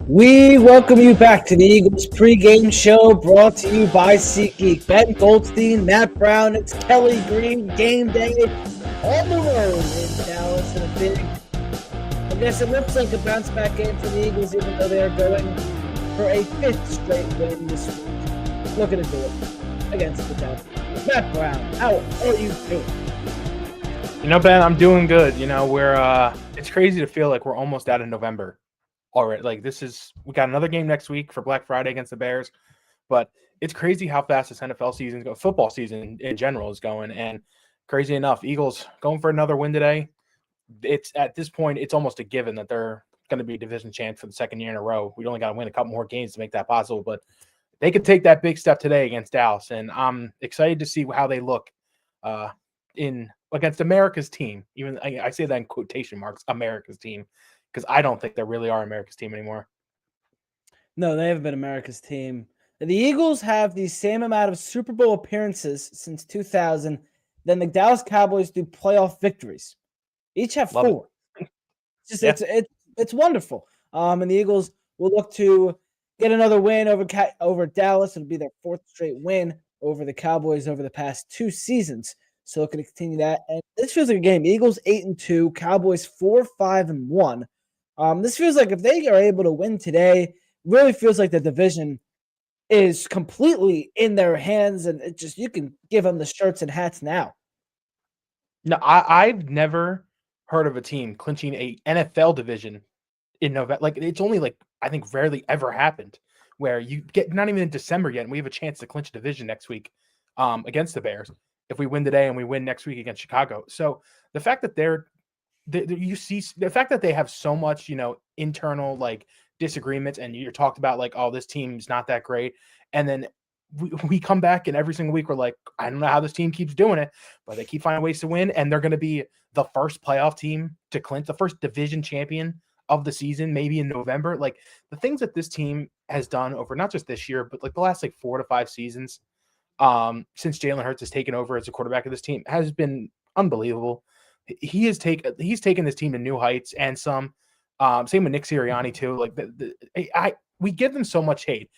We welcome you back to the Eagles pregame show brought to you by SeatGeek. Ben Goldstein, Matt Brown, it's Kelly Green, game day on the road in Dallas in a big, I guess it looks like a bounce back game for the Eagles, even though they are going for a fifth straight win this week. Looking to do it against the Dallas. Matt Brown, how are you doing? Ben, I'm doing good. It's crazy to feel like we're almost out of November. All right, we got another game next week for Black Friday against the Bears, but it's crazy how fast this NFL season goes. Football season in general is going, and crazy enough, Eagles going for another win today. It's at this point, it's almost a given that they're going to be division champ for the second year in a row. We only got to win a couple more games to make that possible, but they could take that big step today against Dallas, and I'm excited to see how they look against America's team. Even I say that in quotation marks, America's team. Because I don't think they really are America's team anymore. No, they haven't been America's team. The Eagles have the same amount of Super Bowl appearances since 2000 than the Dallas Cowboys do playoff victories. Each have Love 4. It's wonderful. And the Eagles will look to get another win over Dallas. It'll be their 4th straight win over the Cowboys over the past 2 seasons. So looking to continue that. And this feels like a game. Eagles 8-2, Cowboys 4-5-1. This feels like if they are able to win today, really feels like the division is completely in their hands, and you can give them the shirts and hats now. No, I've never heard of a team clinching a NFL division in November. It's only I think rarely ever happened where you get not even in December yet, and we have a chance to clinch a division next week against the Bears if we win today and we win next week against Chicago. So the fact that you see the fact that they have so much, internal disagreements, and you're talked about oh, this team's not that great, and then we come back and every single week we're like, I don't know how this team keeps doing it, but they keep finding ways to win, and they're going to be the first playoff team to clinch, the first division champion of the season, maybe in November. The things that this team has done over not just this year, but the last 4 to 5 seasons, since Jalen Hurts has taken over as a quarterback of this team, has been unbelievable. He's taken this team to new heights, and some. Same with Nick Sirianni too. We give them so much hate,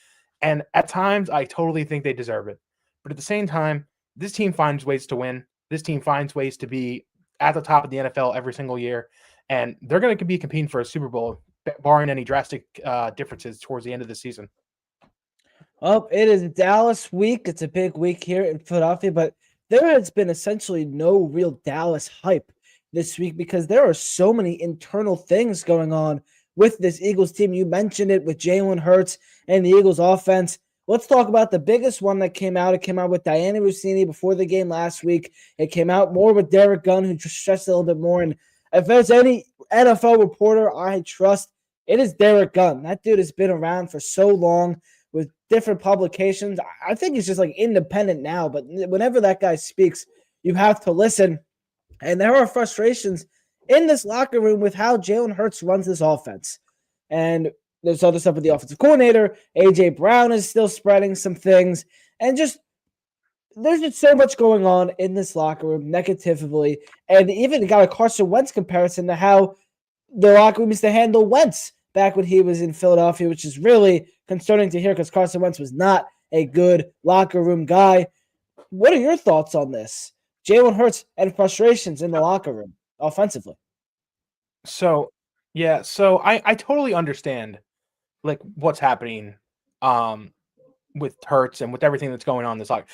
and at times I totally think they deserve it. But at the same time, this team finds ways to win. This team finds ways to be at the top of the NFL every single year, and they're going to be competing for a Super Bowl, barring any drastic differences towards the end of the season. Well, it is Dallas week. It's a big week here in Philadelphia, but there has been essentially no real Dallas hype this week because there are so many internal things going on with this Eagles team. You mentioned it with Jalen Hurts and the Eagles offense. Let's talk about the biggest one that came out. It came out with Diana Rossini before the game last week. It came out more with Derek Gunn, who just stressed a little bit more. And if there's any NFL reporter I trust, it is Derek Gunn. That dude has been around for so long with different publications. I think he's just independent now, but whenever that guy speaks, you have to listen. And there are frustrations in this locker room with how Jalen Hurts runs this offense. And there's other stuff with the offensive coordinator. A.J. Brown is still spreading some things. And there's just so much going on in this locker room negatively. And even got a Carson Wentz comparison to how the locker room used to handle Wentz back when he was in Philadelphia, which is really concerning to hear because Carson Wentz was not a good locker room guy. What are your thoughts on this? Jalen Hurts and frustrations in the locker room offensively. So I totally understand what's happening with Hurts and with everything that's going on in this league.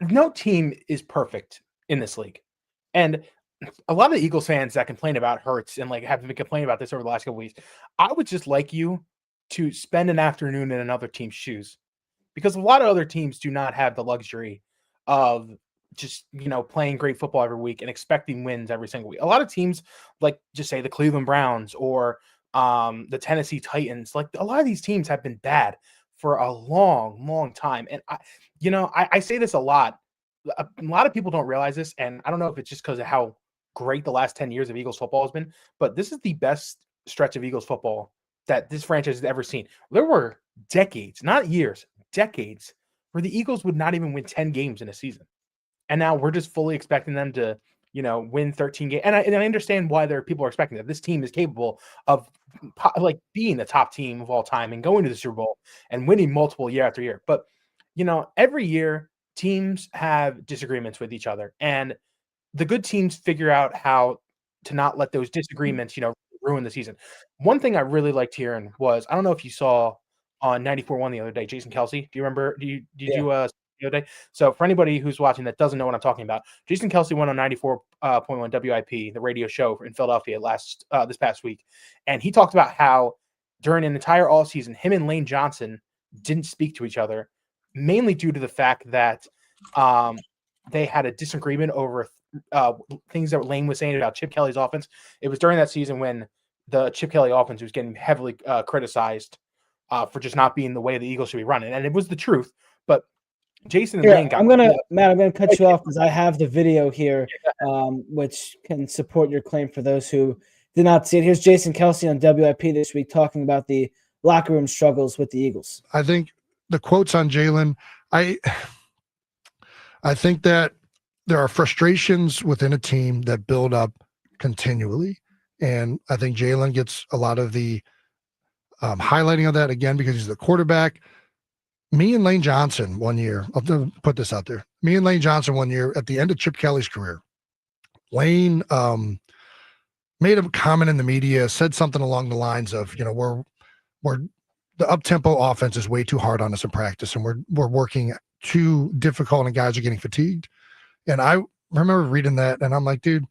No team is perfect in this league. And a lot of the Eagles fans that complain about Hurts and have been complaining about this over the last couple weeks, I would just like you to spend an afternoon in another team's shoes, because a lot of other teams do not have the luxury of just playing great football every week and expecting wins every single week. A lot of teams, just say the Cleveland Browns or the Tennessee Titans, a lot of these teams have been bad for a long time. And I say this a lot. A lot of people don't realize this, and I don't know if it's just because of how great the last 10 years of Eagles football has been, but this is the best stretch of Eagles football that this franchise has ever seen. There were decades, not years, decades, where the Eagles would not even win 10 games in a season. And now we're just fully expecting them to win 13 games. And I understand why people are expecting that. This team is capable of like being the top team of all time and going to the Super Bowl and winning multiple year after year. But, every year teams have disagreements with each other, and the good teams figure out how to not let those disagreements, ruin the season. One thing I really liked hearing was, I don't know if you saw on 94.1 the other day, Jason Kelsey. Do you remember? Did Yeah. you the other day? So for anybody who's watching that doesn't know what I'm talking about, Jason Kelsey went on 94.1 WIP, the radio show in Philadelphia this past week, and he talked about how during an entire all season, him and Lane Johnson didn't speak to each other, mainly due to the fact that they had a disagreement over things that Lane was saying about Chip Kelly's offense. It was during that season when the Chip Kelly offense was getting heavily criticized for just not being the way the Eagles should be running, and it was the truth. But Jason and Lane got Matt, I'm gonna cut you off because I have the video here, which can support your claim for those who did not see it. Here's Jason Kelsey on WIP this week talking about the locker room struggles with the Eagles. I think the quotes on Jalen, I think that there are frustrations within a team that build up continually. And I think Jalen gets a lot of the highlighting of that, again, because he's the quarterback. Me and Lane Johnson one year, I'll put this out there. Me and Lane Johnson one year at the end of Chip Kelly's career, Lane made a comment in the media, said something along the lines of, we're the up-tempo offense is way too hard on us in practice, and we're working too difficult, and guys are getting fatigued. And I remember reading that, and I'm like, dude,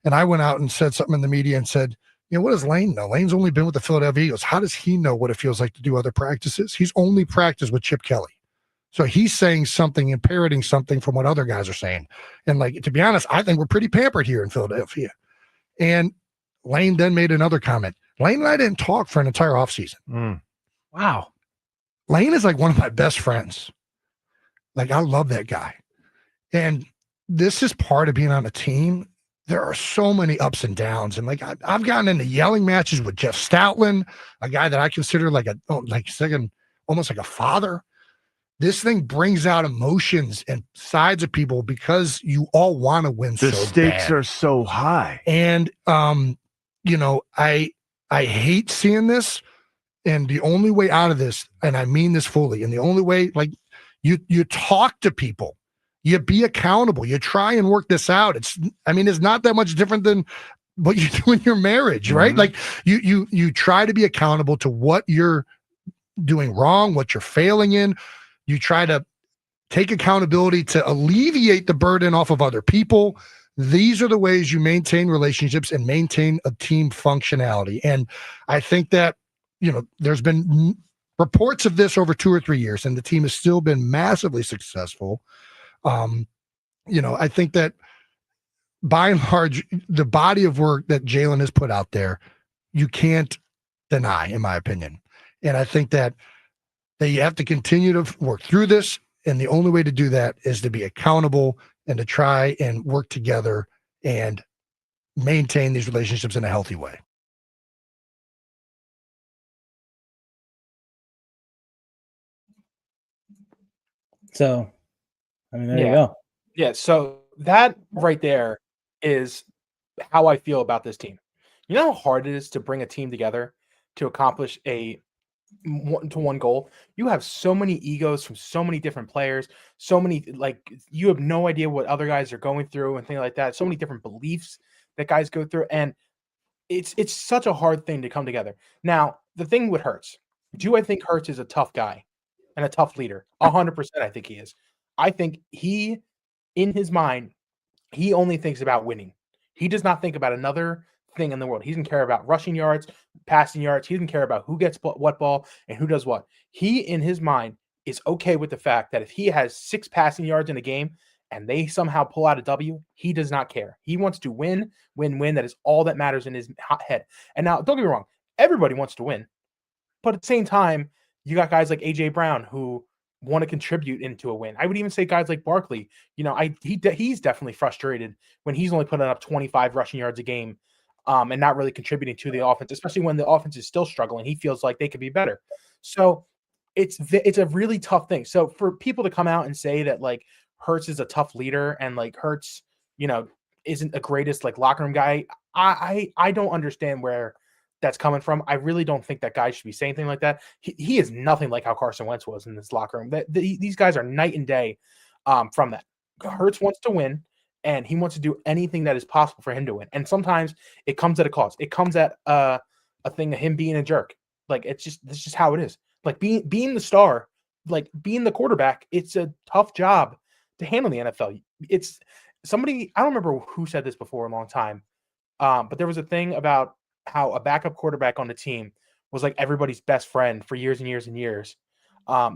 and I went out and said something in the media and said, what does Lane know? Lane's only been with the Philadelphia Eagles. How does he know what it feels like to do other practices? He's only practiced with Chip Kelly. So he's saying something and parroting something from what other guys are saying. And to be honest, I think we're pretty pampered here in Philadelphia. And Lane then made another comment. Lane and I didn't talk for an entire offseason. Wow. Lane is like one of my best friends. I love that guy. And this is part of being on a team. There are so many ups and downs. And I've gotten into yelling matches with Jeff Stoutland, a guy that I consider almost like a father. This thing brings out emotions and sides of people because you all want to win. The stakes bad. Are so high. And, I hate seeing this. And the only way out of this, and I mean this fully, and the only way, you talk to people, you be accountable, you try and work this out. It's not that much different than what you do in your marriage, right? You try to be accountable to what you're doing wrong, what you're failing in. You try to take accountability to alleviate the burden off of other people. These are the ways you maintain relationships and maintain a team functionality. And I think that, there's been reports of this over 2 or 3 years, and the team has still been massively successful. I think that by and large, the body of work that Jalen has put out there, you can't deny, in my opinion. And I think that you have to continue to work through this. And the only way to do that is to be accountable and to try and work together and maintain these relationships in a healthy way. So, there you go. Yeah, so that right there is how I feel about this team. You know how hard it is to bring a team together to accomplish a one goal? You have so many egos from so many different players, so many, you have no idea what other guys are going through and things like that. So many different beliefs that guys go through, and it's such a hard thing to come together. Now, the thing with Hurts, do I think Hurts is a tough guy and a tough leader? 100%, I think he is. I think in his mind, he only thinks about winning. He does not think about another thing in the world. He doesn't care about rushing yards, passing yards. He doesn't care about who gets what ball and who does what. He, in his mind, is okay with the fact that if he has 6 passing yards in a game and they somehow pull out a W, he does not care. He wants to win. That is all that matters in his head. And now, don't get me wrong, everybody wants to win. But at the same time, you got guys like A.J. Brown who want to contribute into a win. I would even say guys like Barkley. He's definitely frustrated when he's only putting up 25 rushing yards a game and not really contributing to the offense, especially when the offense is still struggling. He feels like they could be better. So it's a really tough thing. So for people to come out and say that Hurts is a tough leader and Hurts, isn't the greatest like locker room guy. I don't understand where that's coming from. I really don't think that guy should be saying anything like that. He is nothing like how Carson Wentz was in this locker room. These guys are night and day from that. Hurts wants to win, and he wants to do anything that is possible for him to win. And sometimes it comes at a cost. It comes at a thing of him being a jerk. Like that's just how it is. Like being the star, like being the quarterback, it's a tough job to handle in the NFL. It's somebody, I don't remember who said this before a long time, but there was a thing about how a backup quarterback on the team was like everybody's best friend for years and years and years.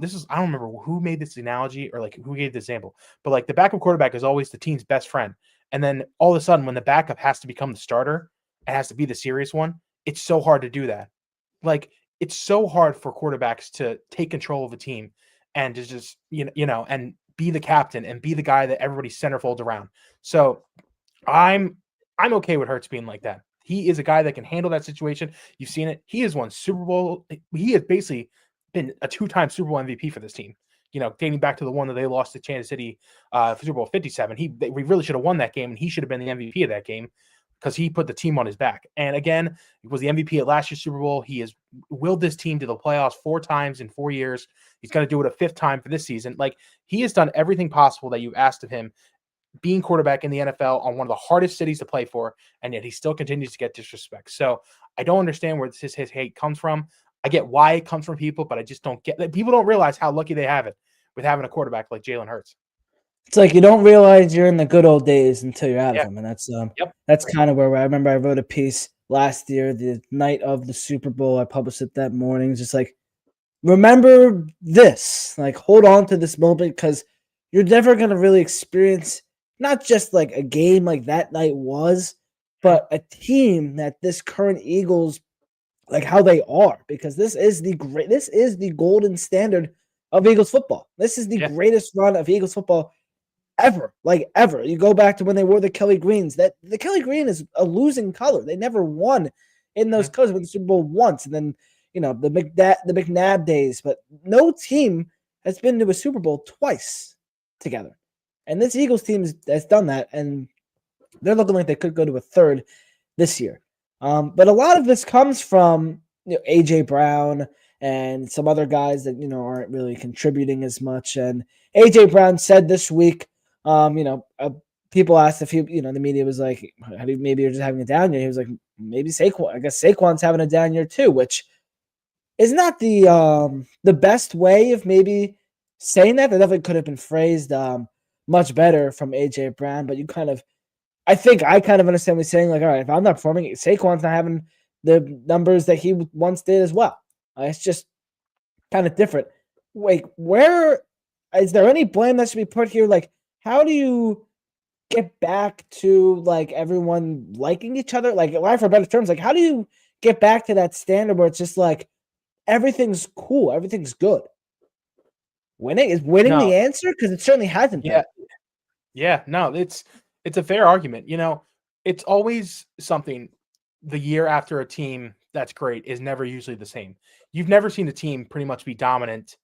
This is, I don't remember who made this analogy or like who gave the example, but like the backup quarterback is always the team's best friend. And then all of a sudden, when the backup has to become the starter, it has to be the serious one. It's so hard to do that. Like it's so hard for quarterbacks to take control of a team and to just, and be the captain and be the guy that everybody centerfolds around. So I'm okay with Hurts being like that. He is a guy that can handle that situation. You've seen it. He has won Super Bowl. He has basically been a 2-time Super Bowl MVP for this team. Dating back to the one that they lost to Kansas City for Super Bowl 57. We really should have won that game, and he should have been the MVP of that game because he put the team on his back. And again, he was the MVP at last year's Super Bowl. He has willed this team to the playoffs 4 times in 4 years. He's going to do it a 5th time for this season. Like he has done everything possible that you've asked of him, being quarterback in the NFL on one of the hardest cities to play for, and yet he still continues to get disrespect. So I don't understand where his hate comes from. I get why it comes from people, but I just don't get that. People don't realize how lucky they have it with having a quarterback like Jalen Hurts. It's like you don't realize you're in the good old days until you're out of Yeah. them, and that's Yep. that's kind of where I remember I wrote a piece last year, the night of the Super Bowl. I published it that morning. It's just like, remember this, like hold on to this moment because you're never gonna really experience not just like a game like that night was, but a team that this current Eagles, like how they are, because this is the golden standard of Eagles football. This is the Yeah. greatest run of Eagles football ever, like ever. You go back to when they wore the Kelly Greens. That the Kelly Green is a losing color. They never won in those colors with the Super Bowl once, and then the McNabb days. But no team has been to a Super Bowl twice together, and this Eagles team has done that, and they're looking like they could go to a third this year. But a lot of this comes from AJ Brown and some other guys that aren't really contributing as much. And AJ Brown said this week, people asked if the media was like, maybe you're just having a down year. He was like, maybe Saquon. I guess Saquon's having a down year too, which is not the best way of maybe saying that. That definitely could have been phrased much better from AJ Brown, but I think I kind of understand what he's saying. Like, all right, if I'm not performing, Saquon's not having the numbers that he once did as well. It's just kind of different. Wait, where is there any blame that should be put here? Like, how do you get back to like everyone liking each other? Like, for better terms, like how do you get back to that standard where it's just like everything's cool, everything's good? Winning the answer? Because it certainly hasn't been. Yeah, no, it's a fair argument. It's always something. The year after a team that's great is never usually the same. You've never seen a team pretty much be dominant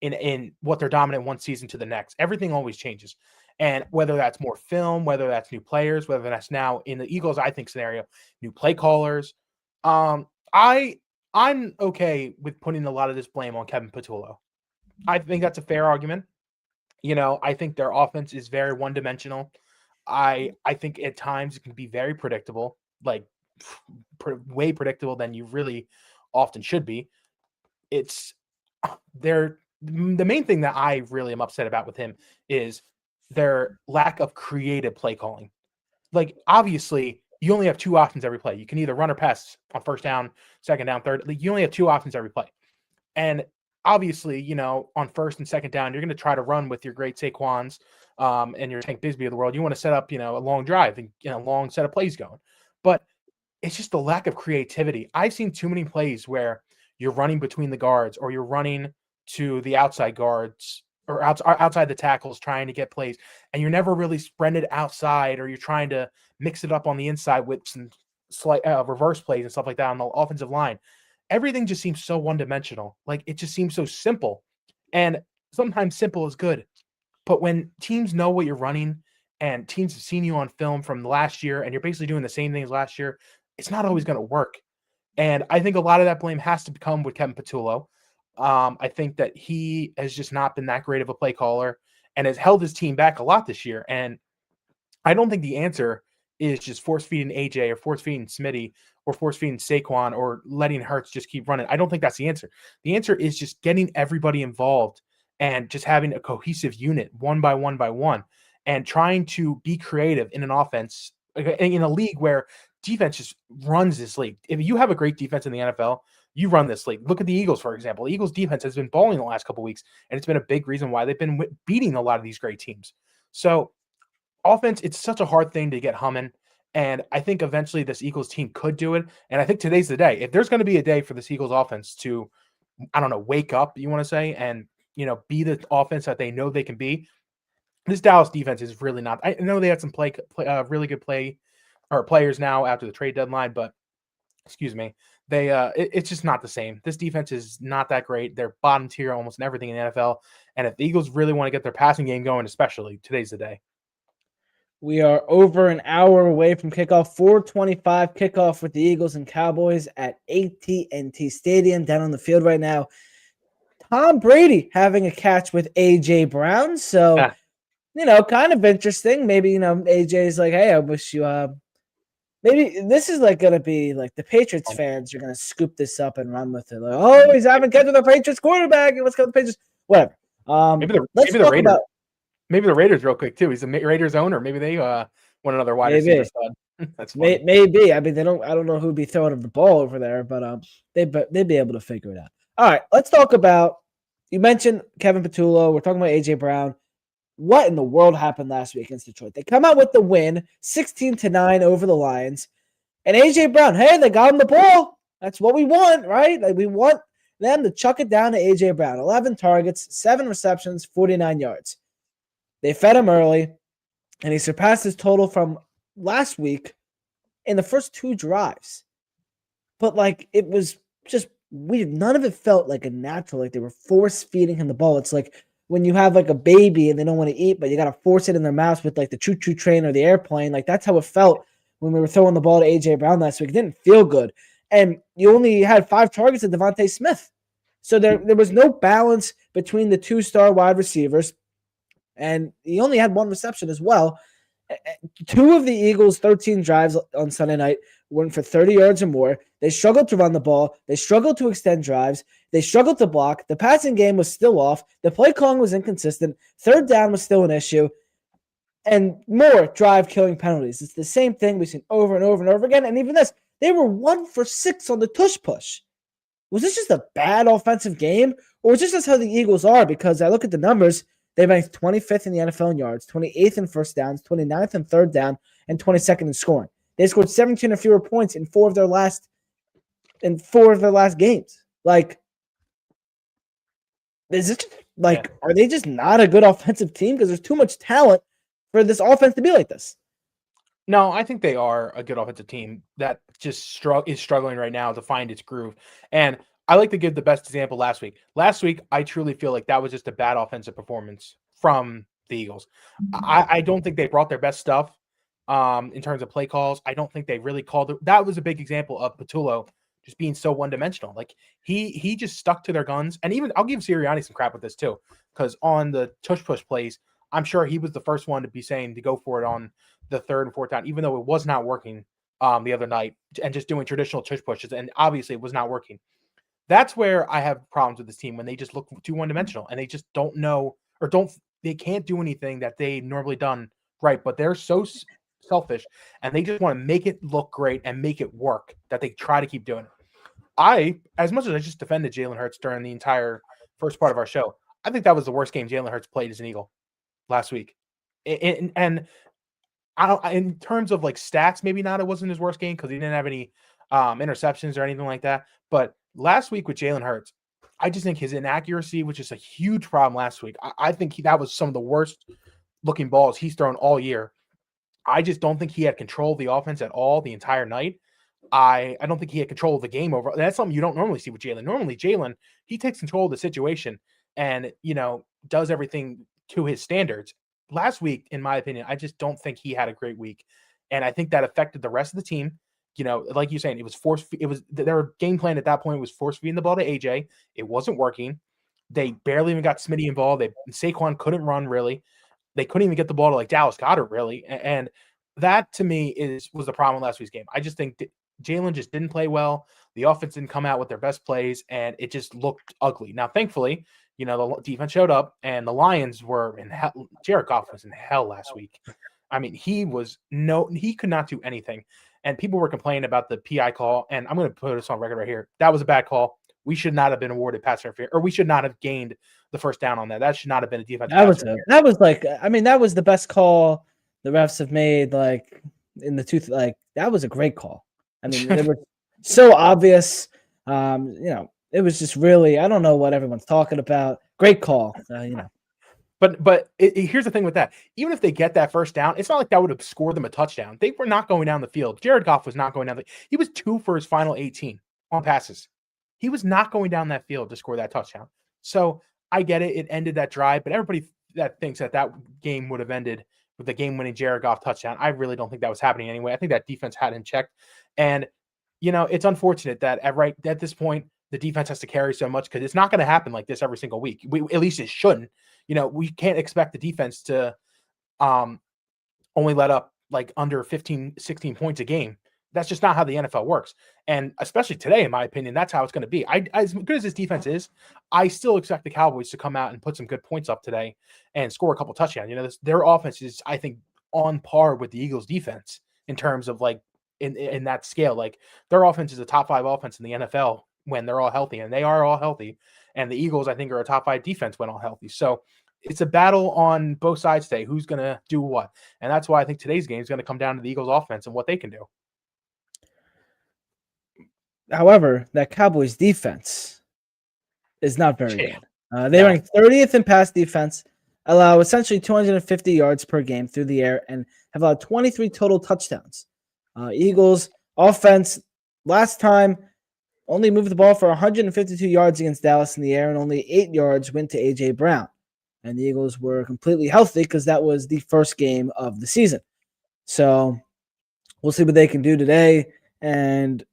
in what they're dominant one season to the next. Everything always changes. And whether that's more film, whether that's new players, whether that's now in the Eagles, I think scenario, new play callers. I'm okay with putting a lot of this blame on Kevin Patullo. I think that's a fair argument. I think their offense is very one-dimensional. I think at times it can be very predictable, like way predictable than you really often should be. The main thing that I really am upset about with him is their lack of creative play calling. Like, obviously, you only have 2 options every play. You can either run or pass on first down, second down, third. Like, you only have 2 options every play. And obviously, on first and second down, you're going to try to run with your great Saquons and your Tank Bigsby of the world. You want to set up, a long drive and a long set of plays going. But it's just the lack of creativity. I've seen too many plays where you're running between the guards or you're running to the outside guards or outside the tackles trying to get plays, and you're never really spreading it outside, or you're trying to mix it up on the inside with some slight reverse plays and stuff like that on the offensive line. Everything just seems so one-dimensional. Like, it just seems so simple. And sometimes simple is good. But when teams know what you're running and teams have seen you on film from last year, and you're basically doing the same thing as last year, it's not always going to work. And I think a lot of that blame has to come with Kevin Patullo. I think that he has just not been that great of a play caller and has held his team back a lot this year. And I don't think the answer is just force feeding AJ or force feeding Smitty or force feeding Saquon or letting Hurts just keep running. I don't think that's the answer. The answer is just getting everybody involved and just having a cohesive unit one by one and trying to be creative in an offense in a league where defense just runs this league. If you have a great defense in the NFL, you run this league. Look at the Eagles, for example. The Eagles defense has been balling the last couple of weeks, and it's been a big reason why they've been beating a lot of these great teams. So offense, it's such a hard thing to get humming. And I think eventually this Eagles team could do it. And I think today's the day. If there's going to be a day for this Eagles offense to, I don't know, wake up, you want to say, and, be the offense that they know they can be, this Dallas defense is really not. I know they had some really good players now after the trade deadline, but excuse me, it's just not the same. This defense is not that great. They're bottom tier almost in everything in the NFL. And if the Eagles really want to get their passing game going, especially, today's the day. We are over an hour away from kickoff. 4:25 kickoff with the Eagles and Cowboys at AT&T Stadium down on the field right now. Tom Brady having a catch with A.J. Brown. So, kind of interesting. Maybe, A.J.'s like, hey, I wish you maybe this is like going to be like the Patriots fans are going to scoop this up and run with it. Like, oh, he's having catch with the Patriots quarterback. And let's go with the Patriots. Whatever. Maybe the Raiders real quick too. He's a Raiders owner. Maybe they want another wide receiver stud. That's funny. Maybe. I mean, I don't know who'd be throwing the ball over there, but they'd be able to figure it out. All right, let's talk about. You mentioned Kevin Patullo. We're talking about A.J. Brown. What in the world happened last week against Detroit? They come out with the win, 16-9 over the Lions, and A.J. Brown. Hey, they got him the ball. That's what we want, right? Like we want them to chuck it down to A.J. Brown. 11 targets, 7 receptions, 49 yards. They fed him early, and he surpassed his total from last week in the first 2 drives. But, it was just weird. None of it felt like a natural, like they were force-feeding him the ball. It's like when you have, a baby and they don't want to eat, but you got to force it in their mouth with, the choo-choo train or the airplane. That's how it felt when we were throwing the ball to A.J. Brown last week. It didn't feel good. And you only had 5 targets to Devontae Smith. So there was no balance between the 2-star wide receivers. And he only had 1 reception as well. 2 of the Eagles' 13 drives on Sunday night went for 30 yards or more. They struggled to run the ball. They struggled to extend drives. They struggled to block. The passing game was still off. The play calling was inconsistent. 3rd down was still an issue. And more drive-killing penalties. It's the same thing we've seen over and over and over again. And even this, they were 1 for 6 on the tush push. Was this just a bad offensive game? Or was this just how the Eagles are? Because I look at the numbers. They ranked 25th in the NFL in yards, 28th in first downs, 29th in 3rd down, and 22nd in scoring. They scored 17 or fewer points in 4 of their last games. Is it are they just not a good offensive team? Because there's too much talent for this offense to be like this. No, I think they are a good offensive team that just is struggling right now to find its groove. And I like to give the best example last week. Last week, I truly feel like that was just a bad offensive performance from the Eagles. I don't think they brought their best stuff in terms of play calls. I don't think they really called it. That was a big example of Patullo just being so one-dimensional. He just stuck to their guns. And even I'll give Sirianni some crap with this too, because on the tush-push plays, I'm sure he was the first one to be saying to go for it on the 3rd and 4th down, even though it was not working the other night, and just doing traditional tush pushes. And obviously it was not working. That's where I have problems with this team, when they just look too one-dimensional and they just don't know they can't do anything that they normally done right, but they're so selfish and they just want to make it look great and make it work that they try to keep doing it. As much as I just defended Jalen Hurts during the entire first part of our show, I think that was the worst game Jalen Hurts played as an Eagle last week. And in terms of stats, maybe not, it wasn't his worst game because he didn't have any interceptions or anything like that. But last week with Jalen Hurts, I just think his inaccuracy, which is a huge problem last week. I think that was some of the worst looking balls he's thrown all year. I just don't think he had control of the offense at all the entire night. I don't think he had control of the game over. That's something you don't normally see with Jalen. Normally, Jalen, he takes control of the situation and, does everything to his standards. last week, in my opinion, I just don't think he had a great week. And I think that affected the rest of the team. Like you're saying, it was their game plan at that point was force feeding the ball to AJ. It wasn't working. They barely even got Smitty involved. Saquon couldn't run really. They couldn't even get the ball to like Dallas Goedert really. And that to me was the problem last week's game. I just think Jalen just didn't play well. The offense didn't come out with their best plays, and it just looked ugly. Now, thankfully, the defense showed up, and the Lions were in hell. Jared Goff was in hell last week. I mean, he could not do anything. And people were complaining about the PI call, and I'm going to put this on record right here. That was a bad call. We should not have been awarded pass interference, or we should not have gained the first down on that. That should not have been a defensive pass interference. That was the best call the refs have made, like in the tooth. Like that was a great call. I mean, it was so obvious. It was just really, I don't know what everyone's talking about. Great call. But here's the thing with that. Even if they get that first down, it's not like that would have scored them a touchdown. They were not going down the field. Jared Goff was not going down. He was 2 for his final 18 on passes. He was not going down that field to score that touchdown. So I get it. It ended that drive, but everybody that thinks that game would have ended with the game-winning Jared Goff touchdown, I really don't think that was happening anyway. I think that defense had him checked. And, it's unfortunate that at this point, the defense has to carry so much because it's not going to happen like this every single week. At least it shouldn't. We can't expect the defense to only let up like under 15, 16 points a game. That's just not how the NFL works. And especially today, in my opinion, that's how it's going to be. As good as this defense is, I still expect the Cowboys to come out and put some good points up today and score a couple touchdowns. Their offense is, I think, on par with the Eagles' defense in terms of like in that scale. Like their offense is a top 5 offense in the NFL when they're all healthy, and they are all healthy. And the Eagles, I think, are a top 5 defense when all healthy. So it's a battle on both sides today. Who's going to do what? And that's why I think today's game is going to come down to the Eagles offense and what they can do. However, that Cowboys defense is not very good. They rank 30th in pass defense, allow essentially 250 yards per game through the air, and have allowed 23 total touchdowns. Eagles offense last time only moved the ball for 152 yards against Dallas in the air, and only 8 yards went to A.J. Brown. And the Eagles were completely healthy because that was the first game of the season. So we'll see what they can do today. And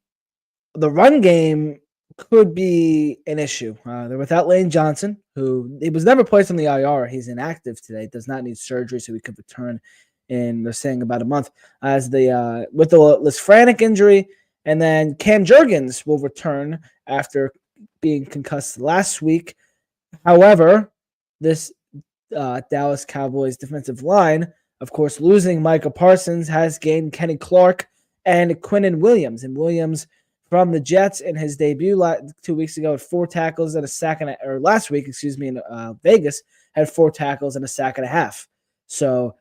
the run game could be an issue. They're without Lane Johnson, who he was never placed on the IR. He's inactive today. Does not need surgery, so he could return in, they're saying, about a month. With the Lisfranc injury, and then Cam Jurgens will return after being concussed last week. However, this Dallas Cowboys defensive line, of course, losing Micah Parsons, has gained Kenny Clark and Quinnen Williams. And Williams from the Jets in his debut 2 weeks ago had 4 tackles and a sack, or last week, in Vegas, had 4 tackles and a sack and a half. So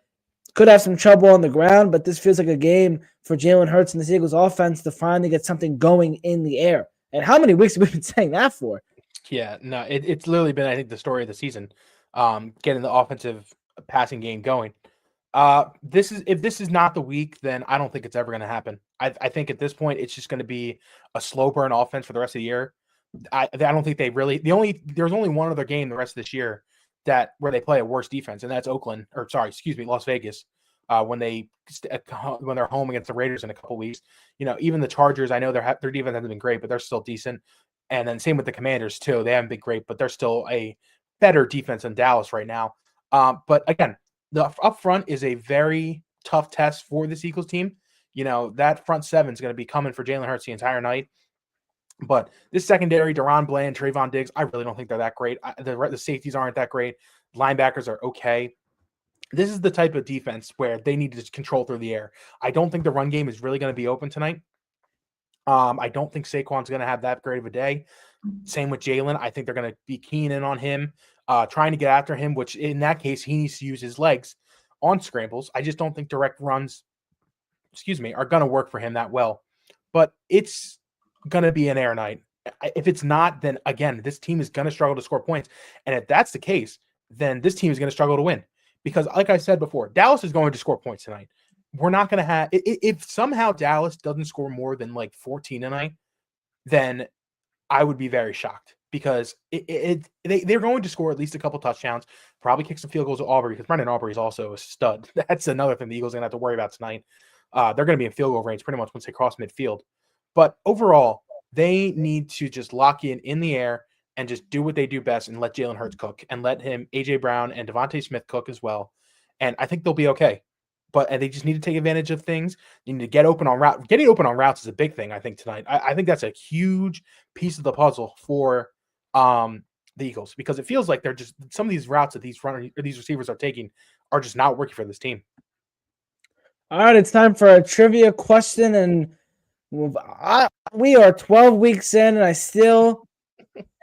could have some trouble on the ground, but this feels like a game for Jalen Hurts and the Eagles offense to finally get something going in the air. And how many weeks have we been saying that for? Yeah, no, it's literally been, I think, the story of the season, getting the offensive passing game going. If this is not the week, then I don't think it's ever going to happen. I think at this point, it's just going to be a slow burn offense for the rest of the year. I don't think they really, there's only one other game the rest of this year where they play a worse defense, and that's Las Vegas. When they're home against the Raiders in a couple weeks. Even the Chargers, I know their defense hasn't been great, but they're still decent. And then same with the Commanders too. They haven't been great, but they're still a better defense than Dallas right now. But again, the up front is a very tough test for this Eagles team. That front seven is going to be coming for Jalen Hurts the entire night. But this secondary, Deron Bland, Trayvon Diggs, I really don't think they're that great. The safeties aren't that great. Linebackers are okay. This is the type of defense where they need to control through the air. I don't think the run game is really going to be open tonight. I don't think Saquon's going to have that great of a day. Same with Jalen. I think they're going to be keying in on him, trying to get after him, which in that case, he needs to use his legs on scrambles. I just don't think direct runs, are going to work for him that well. But it's going to be an air night. If it's not, then again, this team is going to struggle to score points. And if that's the case, then this team is going to struggle to win. Because like I said before, Dallas is going to score points tonight. We're not going to have – if somehow Dallas doesn't score more than like 14 tonight, then I would be very shocked. because they're going to score at least a couple touchdowns, probably kick some field goals to Aubrey because Brendan Aubrey is also a stud. That's another thing the Eagles are going to have to worry about tonight. They're going to be in field goal range pretty much once they cross midfield. But overall, they need to just lock in the air and just do what they do best and let Jalen Hurts cook and let him, A.J. Brown and Devontae Smith cook as well. And I think they'll be okay. But they just need to take advantage of things. You need to get open on route. Getting open on routes is a big thing, I think, tonight. I think that's a huge piece of the puzzle for the Eagles, because it feels like they're just some of these routes that these receivers are taking are just not working for this team. All right, it's time for a trivia question, and we are 12 weeks in, and I still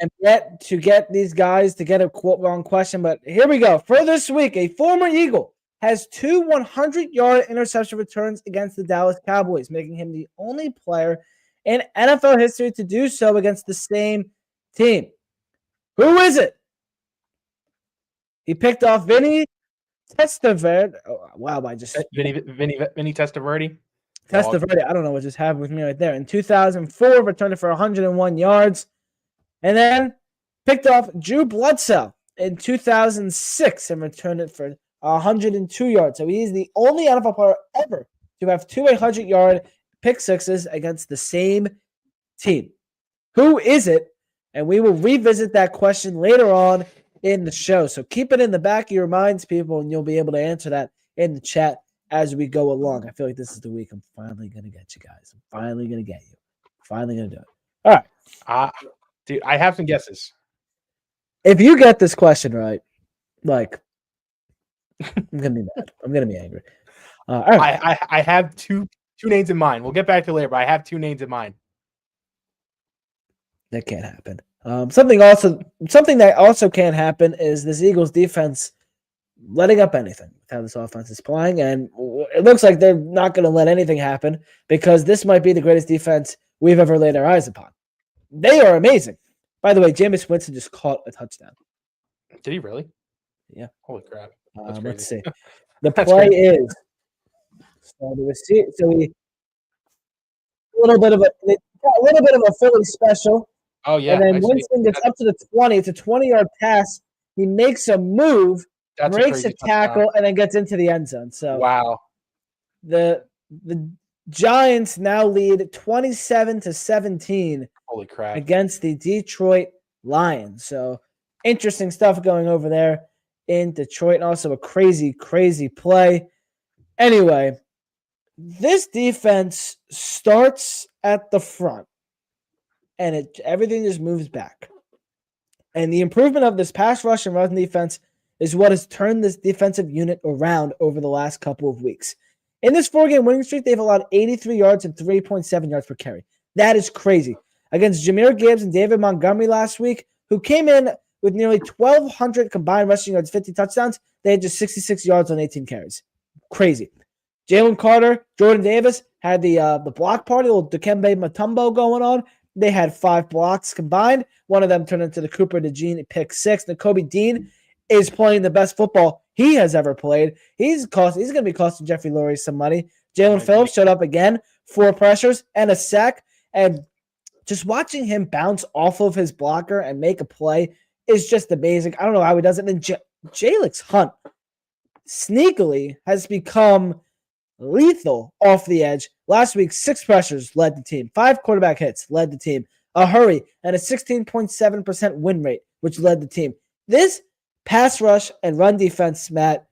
am yet to get these guys to get a wrong question. But here we go. For this week, a former Eagle has 2 100-yard interception returns against the Dallas Cowboys, making him the only player in NFL history to do so against the same team. Who is it? He picked off Vinny Testaverde. Oh, wow, I just Vinny Testaverde. Testaverde. I don't know what just happened with me right there. In 2004, returned it for 101 yards. And then picked off Drew Bledsoe in 2006 and returned it for 102 yards. So he's the only NFL player ever to have 2 100-yard pick sixes against the same team. Who is it? And we will revisit that question later on in the show. So keep it in the back of your minds, people, and you'll be able to answer that in the chat as we go along. I feel like this is the week I'm finally going to get you guys. I'm finally going to get you. Finally going to do it. All right. Dude, I have some guesses. If you get this question right, like, I'm going to be mad. I'm going to be angry. All right. I have two names in mind. We'll get back to it later, but I have 2 names in mind. That can't happen. Something that also can't happen is this Eagles defense letting up anything with how this offense is playing, and it looks like they're not going to let anything happen because this might be the greatest defense we've ever laid our eyes upon. They are amazing. By the way, Jameis Winston just caught a touchdown. Did he really? Yeah. Holy crap! Let's see. The play is so we a little bit of a Philly special. Oh yeah. And then Winston gets up to the 20. It's a 20-yard pass. He makes a move, breaks a tackle, and then gets into the end zone. So wow. The Giants now lead 27-17. Holy crap. Against the Detroit Lions. So interesting stuff going over there in Detroit, and also a crazy, crazy play. Anyway, this defense starts at the front, and everything just moves back. And the improvement of this pass rush and run defense is what has turned this defensive unit around over the last couple of weeks. In this 4-game winning streak, they've allowed 83 yards and 3.7 yards per carry. That is crazy. Against Jahmyr Gibbs and David Montgomery last week, who came in with nearly 1,200 combined rushing yards, 50 touchdowns, they had just 66 yards on 18 carries. Crazy. Jalen Carter, Jordan Davis had the block party, a little Dikembe Mutombo going on. They had 5 blocks combined. One of them turned into the Cooper DeJean pick 6. Nakobe Dean is playing the best football he has ever played. He's going to be costing Jeffrey Lurie some money. Jalen Phillips showed up again, 4 pressures and a sack. And just watching him bounce off of his blocker and make a play is just amazing. I don't know how he does it. And Jalix Hunt sneakily has become lethal off the edge. Last week, 6 pressures led the team. 5 quarterback hits led the team. A hurry and a 16.7% win rate, which led the team. This pass rush and run defense, Matt,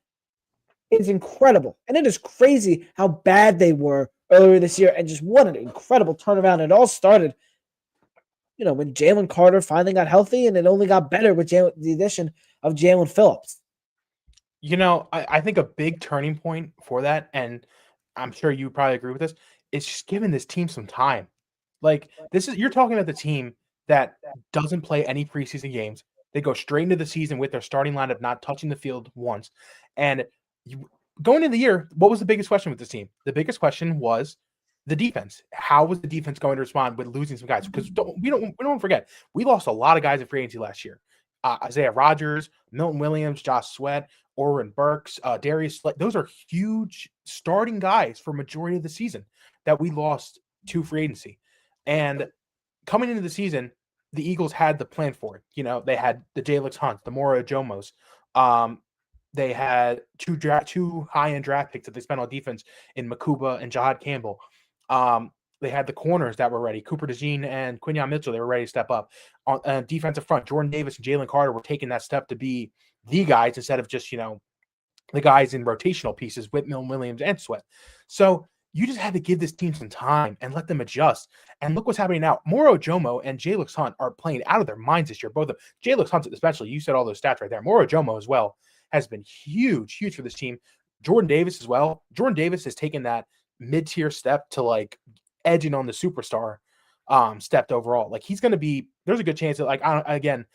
is incredible. And it is crazy how bad they were earlier this year. And just what an incredible turnaround. It all started, when Jalen Carter finally got healthy, and it only got better with the addition of Jalen Phillips. I think a big turning point for that, and I'm sure you probably agree with this, is just giving this team some time. Like, you're talking about the team that doesn't play any preseason games. They go straight into the season with their starting lineup not touching the field once. And going into the year, what was the biggest question with this team? The biggest question was the defense. How was the defense going to respond with losing some guys? Because we don't forget, we lost a lot of guys in free agency last year. Isaiah Rodgers, Milton Williams, Josh Sweat, Oren Burks, Darius. Those are huge starting guys for majority of the season that we lost to free agency. And coming into the season, the Eagles had the plan for it. You know, they had the Jalix Hunt, the Moro Jomos. They had two high-end draft picks that they spent on defense in Makuba and Jahad Campbell. They had the corners that were ready. Cooper DeJean and Quinyon Mitchell, they were ready to step up. On defensive front, Jordan Davis and Jalen Carter were taking that step to be the guys instead of just, the guys in rotational pieces, Whitmill, Williams, and Sweat. So you just had to give this team some time and let them adjust. And look what's happening now. Moro Jomo and Jalix Hunt are playing out of their minds this year. Both of them. Jalix Hunt especially, you said all those stats right there. Moro Jomo as well has been huge for this team. Jordan Davis as well. Jordan Davis has taken that mid-tier step to like edging on the superstar stepped overall. Like he's going to be, there's a good chance that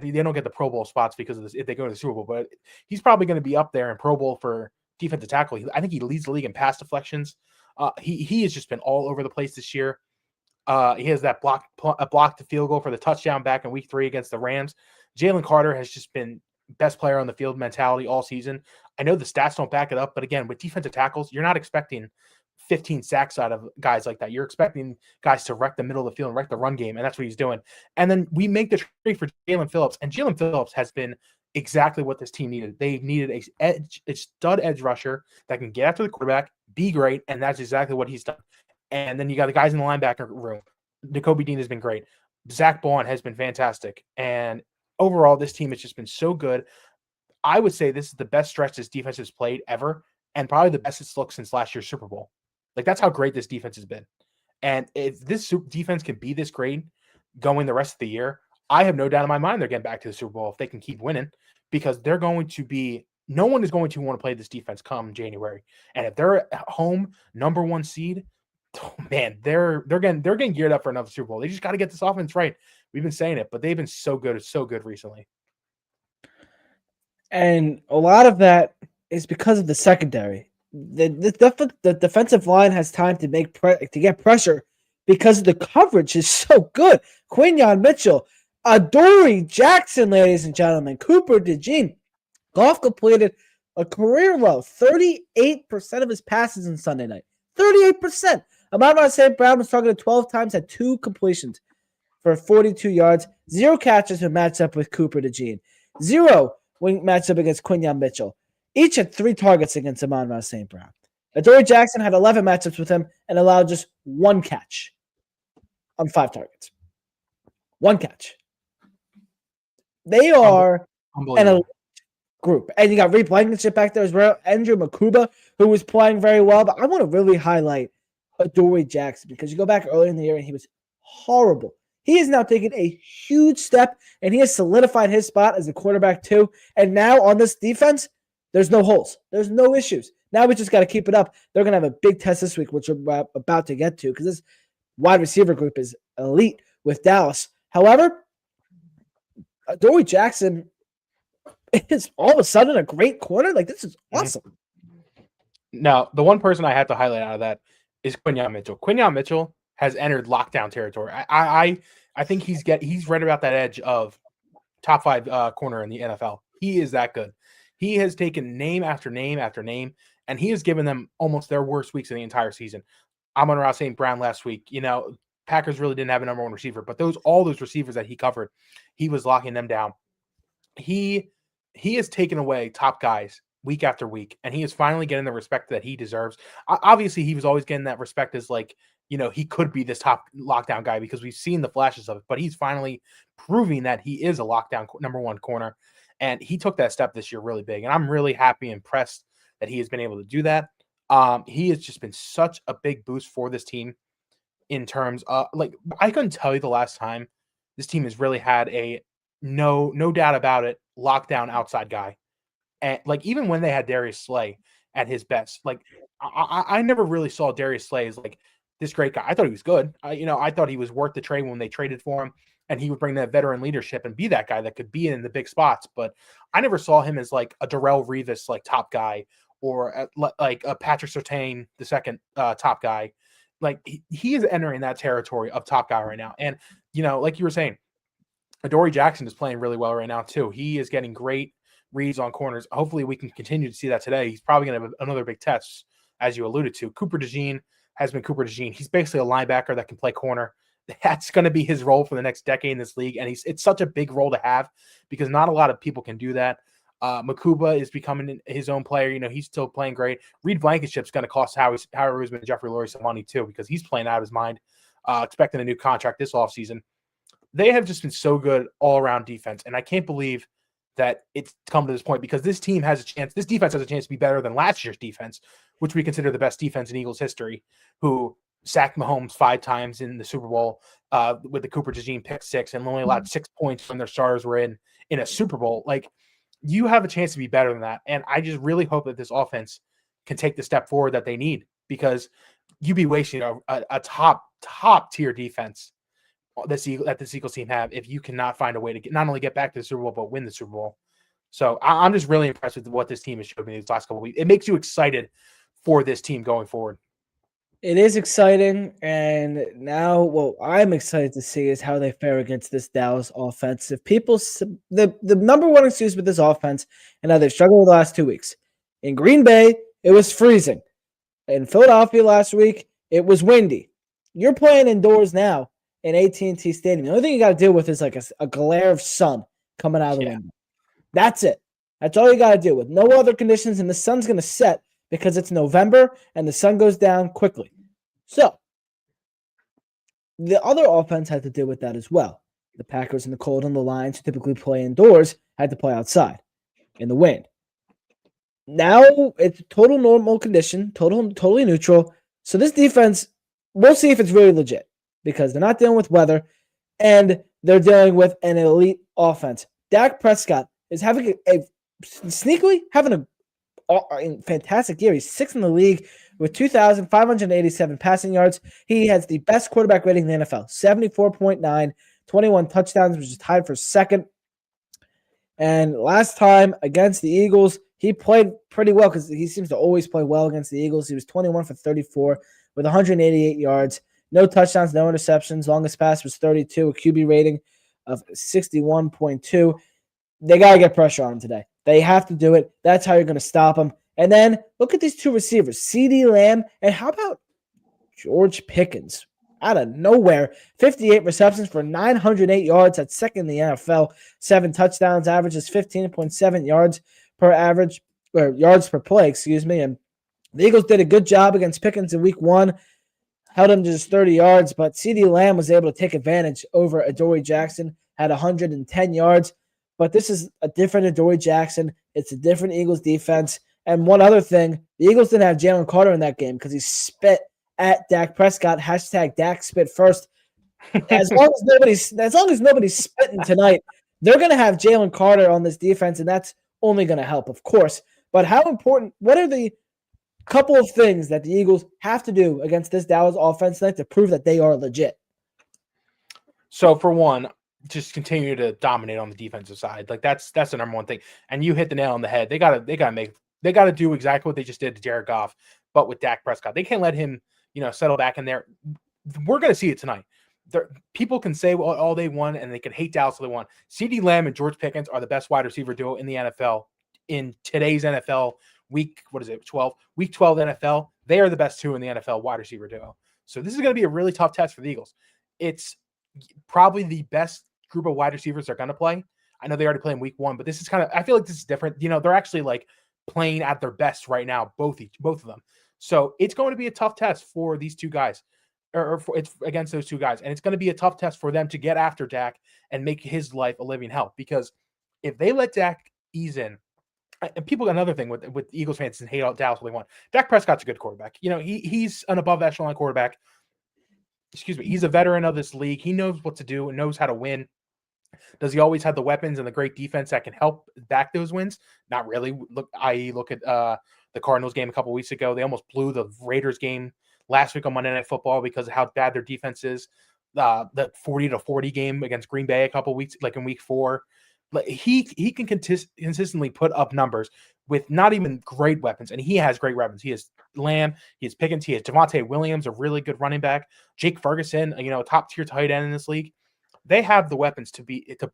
they don't get the Pro Bowl spots because of this if they go to the Super Bowl, but he's probably going to be up there in Pro Bowl for defensive tackle. I think he leads the league in pass deflections. He has just been all over the place this year. He has that blocked field goal for the touchdown back in week 3 against the Rams. Jalen Carter has just been best player on the field mentality all season. I know the stats don't back it up, but again, with defensive tackles, you're not expecting 15 sacks out of guys like that. You're expecting guys to wreck the middle of the field and wreck the run game, and that's what he's doing. And then we make the trade for Jalen Phillips, and Jalen Phillips has been exactly what this team needed. They needed a stud edge rusher that can get after the quarterback, be great, and that's exactly what he's done. And then you got the guys in the linebacker room. N'Kobe Dean has been great. Zach Baun has been fantastic. And overall, this team has just been so good. I would say this is the best stretch this defense has played ever, and probably the best it's looked since last year's Super Bowl. Like, that's how great this defense has been. And if this defense can be this great going the rest of the year, I have no doubt in my mind they're getting back to the Super Bowl if they can keep winning, because they're going to be – no one is going to want to play this defense come January. And if they're at home, number 1 seed, oh man, they're getting geared up for another Super Bowl. They just got to get this offense right. We've been saying it, but they've been so good recently. And a lot of that is because of the secondary. The defensive line has time to get pressure because the coverage is so good. Quinyon Mitchell, Adoree Jackson, ladies and gentlemen, Cooper DeJean. Goff completed a career low 38% of his passes on Sunday night. 38%. Amon-Ra St. Brown was targeted 12 times, had 2 completions for 42 yards. 0 catches when matched up with Cooper DeJean. 0 when matched up against Quinyon Mitchell. Each had 3 targets against Amon-Ra St. Brown. Adoree Jackson had 11 matchups with him and allowed just 1 catch on 5 targets. 1 catch. They are an elite group. And you got Reed Blankenship back there as well. Andrew Makuba, who was playing very well. But I want to really highlight Adoree Jackson, because you go back earlier in the year and he was horrible. He has now taken a huge step, and he has solidified his spot as a quarterback too. And now on this defense, there's no holes. There's no issues. Now we just got to keep it up. They're going to have a big test this week, which we're about to get to, because this wide receiver group is elite with Dallas. However, Adoree Jackson is all of a sudden a great corner. Like, this is awesome. Now, the one person I have to highlight out of that is Quinyon Mitchell. Quinyon Mitchell has entered lockdown territory. I think he's right about that edge of top 5 corner in the NFL. He is that good. He has taken name after name after name, and he has given them almost their worst weeks of the entire season. Amon-Ra St. Brown last week, Packers really didn't have a number 1 receiver, but all those receivers that he covered, he was locking them down. He has taken away top guys week after week, and he is finally getting the respect that he deserves. Obviously, he was always getting that respect as he could be this top lockdown guy, because we've seen the flashes of it, but he's finally proving that he is a lockdown number 1 corner, and he took that step this year really big, and I'm really happy and impressed that he has been able to do that. He has just been such a big boost for this team in terms of, I couldn't tell you the last time this team has really had a no doubt about it lockdown outside guy. And even when they had Darius Slay at his best, I never really saw Darius Slay as this great guy. I thought he was good. I thought he was worth the trade when they traded for him, and he would bring that veteran leadership and be that guy that could be in the big spots. But I never saw him as a Darrelle Revis top guy, or a Patrick Surtain the second top guy. He is entering that territory of top guy right now. And like you were saying, Adoree Jackson is playing really well right now too. He is getting great reads on corners. Hopefully we can continue to see that today. He's probably going to have another big test, as you alluded to. Cooper DeJean has been Cooper DeJean. He's basically a linebacker that can play corner. that's going to be his role for the next decade in this league. And it's such a big role to have because not a lot of people can do that. Makuba is becoming his own player. He's still playing great. Reed Blankenship's going to cost Howie Roseman and Jeffrey Lurie some money too because he's playing out of his mind, expecting a new contract this offseason. They have just been so good all around defense, and I can't believe that it's come to this point because this team has a chance. This defense has a chance to be better than last year's defense, which we consider the best defense in Eagles history, who sacked Mahomes 5 times in the Super Bowl with the Cooper DeJean pick 6 and only allowed 6 points when their starters were in a Super Bowl. Like, you have a chance to be better than that. And I just really hope that this offense can take the step forward that they need because you'd be wasting a top tier defense that this Eagles team have if you cannot find a way to not only get back to the Super Bowl, but win the Super Bowl. So I'm just really impressed with what this team has showed me these last couple of weeks. It makes you excited for this team going forward. It is exciting, and now what I'm excited to see is how they fare against this Dallas offense. If people, the number one excuse with this offense, and how they've struggled the last 2 weeks. In Green Bay, it was freezing. In Philadelphia last week, it was windy. You're playing indoors now in AT&T Stadium. The only thing you got to deal with is like a glare of sun coming out of the window. That's it. That's all you got to deal with. No other conditions, and the sun's going to set because it's November and the sun goes down quickly. So, the other offense had to deal with that as well. The Packers and the Colts and the Lions, who typically play indoors, had to play outside in the wind. Now it's total normal condition, totally neutral. So this defense, we'll see if it's really legit because they're not dealing with weather and they're dealing with an elite offense. Dak Prescott is having sneakily having a fantastic year. He's 6th in the league with 2,587 passing yards. He has the best quarterback rating in the NFL, 74.9, 21 touchdowns, which is tied for second. And last time against the Eagles, he played pretty well because he seems to always play well against the Eagles. He was 21 for 34 with 188 yards, no touchdowns, no interceptions. Longest pass was 32, a QB rating of 61.2. They got to get pressure on him today. They have to do it. That's how you're going to stop him. And then look at these 2 receivers, CeeDee Lamb, and how about George Pickens? Out of nowhere, 58 receptions for 908 yards. That's second in the NFL. 7 touchdowns, averages 15.7 yards per play, And the Eagles did a good job against Pickens in week 1. Held him to just 30 yards, but CeeDee Lamb was able to take advantage over Adoree Jackson, had 110 yards. But this is a different Adoree Jackson. It's a different Eagles defense. And one other thing, the Eagles didn't have Jalen Carter in that game because he spit at Dak Prescott. # Dak spit first. As long as nobody's spitting tonight, they're going to have Jalen Carter on this defense, and that's only going to help, of course. But how important? What are the couple of things that the Eagles have to do against this Dallas offense tonight to prove that they are legit? So for one, just continue to dominate on the defensive side. Like that's the number one thing. And you hit the nail on the head. They gotta do exactly what they just did to Jared Goff, but with Dak Prescott. They can't let him, settle back in there. We're gonna see it tonight. People can say all they want and they can hate Dallas all they want. CeeDee Lamb and George Pickens are the best wide receiver duo in the NFL in today's NFL week. What is it? 12 week 12 NFL. They are the best 2 in the NFL wide receiver duo. So this is going to be a really tough test for the Eagles. It's probably the best group of wide receivers they're going to play. I know they already play in week 1, but this is I feel like this is different. They're actually like playing at their best right now, both of them. So it's going to be a tough test for these 2 guys, it's against those 2 guys. And it's going to be a tough test for them to get after Dak and make his life a living hell. Because if they let Dak ease in, and people got another thing with Eagles fans and hate out Dallas what they want. Dak Prescott's a good quarterback. He's an above echelon quarterback. Excuse me. He's a veteran of this league. He knows what to do and knows how to win. Does he always have the weapons and the great defense that can help back those wins? Not really. Look at the Cardinals game a couple weeks ago. They almost blew the Raiders game last week on Monday Night Football because of how bad their defense is. The 40-40 game against Green Bay a couple weeks, like in week 4. Like he can consistently put up numbers with not even great weapons, and he has great weapons. He has Lamb, he has Pickens, he has Javonte Williams, a really good running back, Jake Ferguson, top tier tight end in this league. They have the weapons to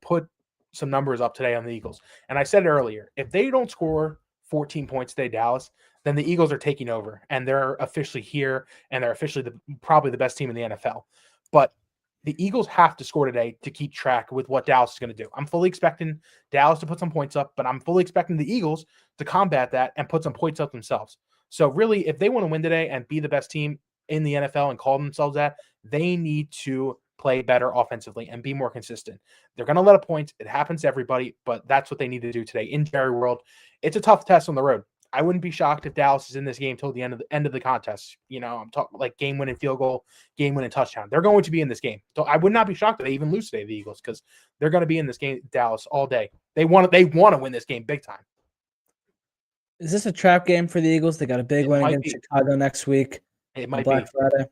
put some numbers up today on the Eagles. And I said it earlier, if they don't score 14 points today, Dallas, then the Eagles are taking over, and they're officially here, and they're officially probably the best team in the NFL. But the Eagles have to score today to keep track with what Dallas is going to do. I'm fully expecting Dallas to put some points up, but I'm fully expecting the Eagles to combat that and put some points up themselves. So really, if they want to win today and be the best team in the NFL and call themselves that, they need to play better offensively and be more consistent. They're going to let up points. It happens to everybody, but that's what they need to do today in Jerry World. It's a tough test on the road. I wouldn't be shocked if Dallas is in this game till the end of the contest. You know, I'm talking like game-winning field goal, game-winning touchdown. They're going to be in this game. So I would not be shocked if they even lose today, the Eagles, because they're going to be in this game, Dallas, all day. They want to win this game big time. Is this a trap game for the Eagles? They got a big one against Chicago next week. It might Black be Friday.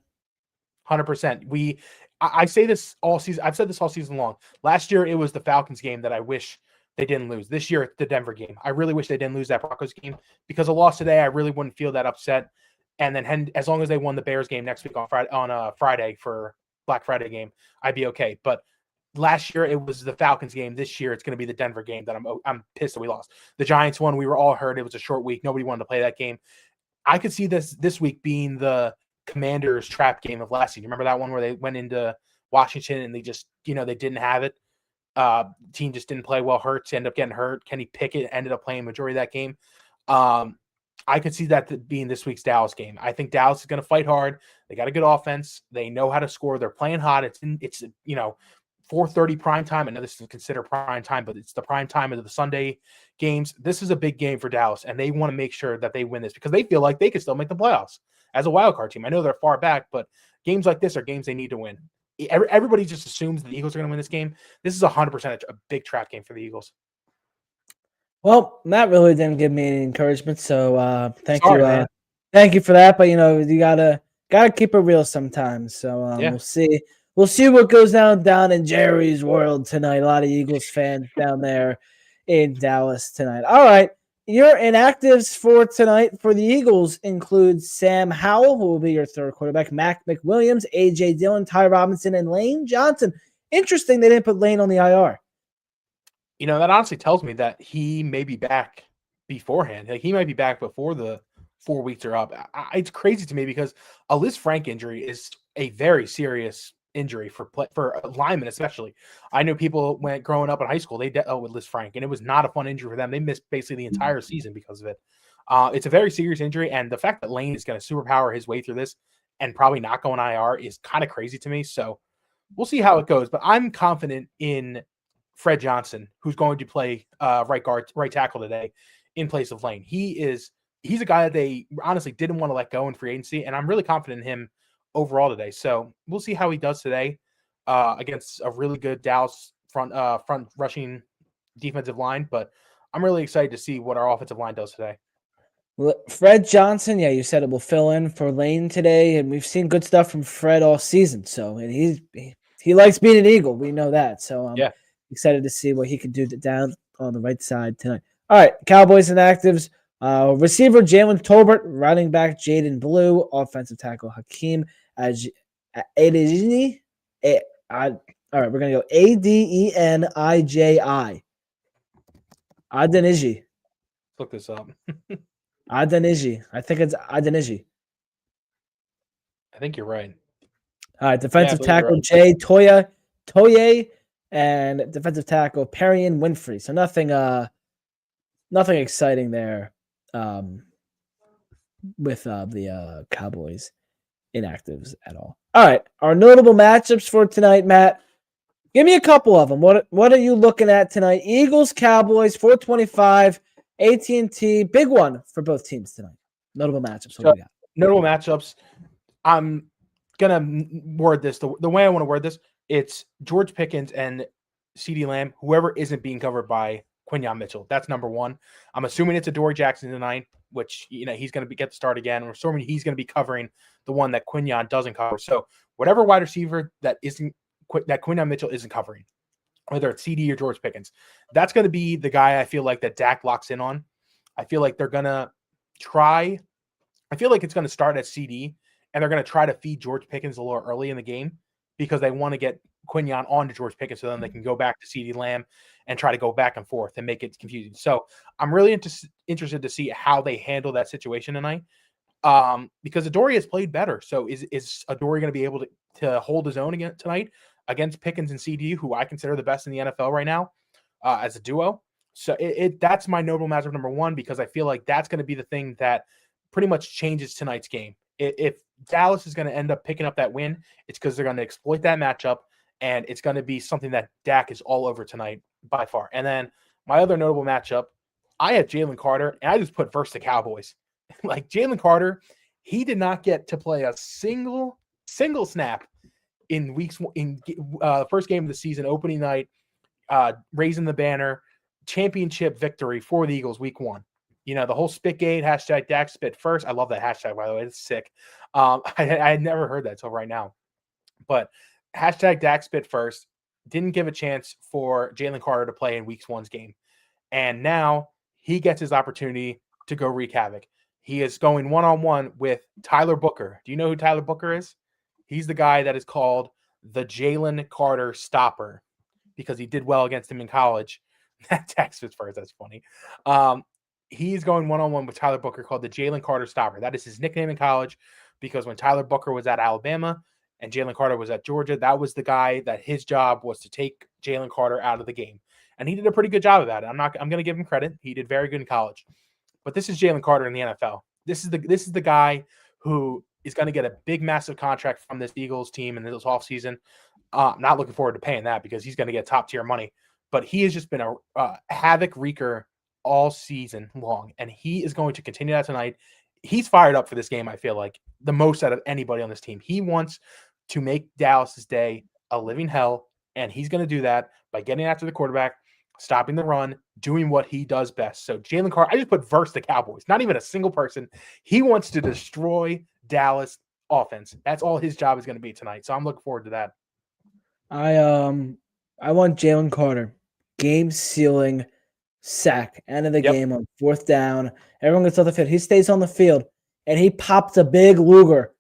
100%. I say this all season. I've said this all season long. Last year, it was the Falcons game that I wish they didn't lose. This year, it's the Denver game. I really wish they didn't lose that Broncos game, because a loss today, I really wouldn't feel that upset. And then as long as they won the Bears game next week on Friday for Black Friday game, I'd be okay. But last year, it was the Falcons game. This year, it's going to be the Denver game that I'm pissed that we lost. The Giants one, we were all hurt. It was a short week. Nobody wanted to play that game. I could see this week being the Commanders trap game of last season. Remember that one where they went into Washington and they just, they didn't have it. Team just didn't play well. Hurts ended up getting hurt. Kenny Pickett ended up playing majority of that game. I could see that being this week's Dallas game. I think Dallas is going to fight hard. They got a good offense. They know how to score. They're playing hot. It's 4:30 prime time. I know this is considered prime time, but it's the prime time of the Sunday games. This is a big game for Dallas, and they want to make sure that they win this because they feel like they can still make the playoffs as a wild card team. I know they're far back, but games like this are games they need to win. Everybody just assumes the Eagles are going to win this game. This is 100% a big trap game for the Eagles. Well, Matt really didn't give me any encouragement, so thank Sorry, you. man. Thank you for that. But you gotta keep it real sometimes. So Yeah. We'll see what goes down in Jerry's world tonight. A lot of Eagles fans down there in Dallas tonight. All right. Your inactives for tonight for the Eagles include Sam Howell, who will be your third quarterback, Mac McWilliams, A.J. Dillon, Ty Robinson, and Lane Johnson. Interesting they didn't put Lane on the IR. That honestly tells me that he may be back beforehand. Like, he might be back before the 4 weeks are up. It's crazy to me because a Liz Frank injury is a very serious injury for linemen, especially. I know people growing up in high school, they dealt with Liz Frank, and it was not a fun injury for them. They missed basically the entire season because of it. It's a very serious injury, and the fact that Lane is going to superpower his way through this and probably not go on IR is kind of crazy to me. So we'll see how it goes, but I'm confident in Fred Johnson, who's going to play right tackle today in place of Lane. He's a guy that they honestly didn't want to let go in free agency, and I'm really confident in him overall today. So we'll see how he does today against a really good Dallas front rushing defensive line. But I'm really excited to see what our offensive line does today. Fred Johnson, yeah, you said it will fill in for Lane today, and we've seen good stuff from Fred all season. So and he likes being an Eagle. We know that. So I'm excited to see what he can do down on the right side tonight. All right, Cowboys inactives. Receiver Jalen Tolbert, running back Jaden Blue, offensive tackle Hakeem Adeniji. All right, we're gonna go Adeniji. Adeniji. Look this up. Adeniji. I think it's Adeniji. I think you're right. All right, defensive tackle Jay Toye, and defensive tackle Perian Winfrey. So nothing exciting there. With the Cowboys inactives at all. All right, our notable matchups for tonight, Matt. Give me a couple of them. What are you looking at tonight? Eagles, Cowboys, 425, AT&T. Big one for both teams tonight. Notable matchups. What do we got? Notable matchups. I'm gonna word this the way I want to word this. It's George Pickens and CeeDee Lamb. Whoever isn't being covered by Quinyon Mitchell. That's number one. I'm assuming it's Adoree Jackson tonight, which he's going to get the start again. I'm assuming he's going to be covering the one that Quinyon doesn't cover. So whatever wide receiver that Quinyon Mitchell isn't covering, whether it's CD or George Pickens, that's going to be the guy I feel like that Dak locks in on. I feel like they're going to try. I feel like it's going to start at CD, and they're going to try to feed George Pickens a little early in the game because they want to get Quinyon on to George Pickens so then they can go back to CeeDee Lamb and try to go back and forth and make it confusing. So I'm really interested to see how they handle that situation tonight because Adoree has played better. So is Adoree going to be able to hold his own again tonight against Pickens and CD, who I consider the best in the NFL right now as a duo. So that's my notable matchup number one, because I feel like that's going to be the thing that pretty much changes tonight's game. If Dallas is going to end up picking up that win, it's because they're going to exploit that matchup, and it's going to be something that Dak is all over tonight by far. And then my other notable matchup, I have Jalen Carter, and I just put versus the Cowboys. Like Jalen Carter, he did not get to play a single snap in first game of the season, opening night, raising the banner, championship victory for the Eagles week 1. You know, the whole Spitgate, hashtag Dak spit first. I love that hashtag, by the way. It's sick. I had never heard that till right now. But hashtag Dak spit first didn't give a chance for Jalen Carter to play in week 1's game. And now he gets his opportunity to go wreak havoc. He is going one-on-one with Tyler Booker. Do you know who Tyler Booker is? He's the guy that is called the Jalen Carter stopper because he did well against him in college. That text was first. That's funny. He's going one-on-one with Tyler Booker, called the Jalen Carter stopper. That is his nickname in college, because when Tyler Booker was at Alabama and Jalen Carter was at Georgia, that was the guy that his job was to take Jalen Carter out of the game. And he did a pretty good job of that. I'm going to give him credit. He did very good in college. But this is Jalen Carter in the NFL. This is the guy who is going to get a big, massive contract from this Eagles team in this offseason. I'm not looking forward to paying that, because he's going to get top-tier money. But he has just been a havoc wreaker all season long, and he is going to continue that tonight. He's fired up for this game, I feel like, the most out of anybody on this team. He wants to make Dallas's day a living hell, and he's going to do that by getting after the quarterback, stopping the run, doing what he does best. So Jalen Carter, I just put versus the Cowboys, not even a single person. He wants to destroy Dallas offense. That's all his job is going to be tonight. So I'm looking forward to that. I want Jalen Carter, game sealing sack, end of the game on 4th down. Everyone gets off the field. He stays on the field, and he pops a big Luger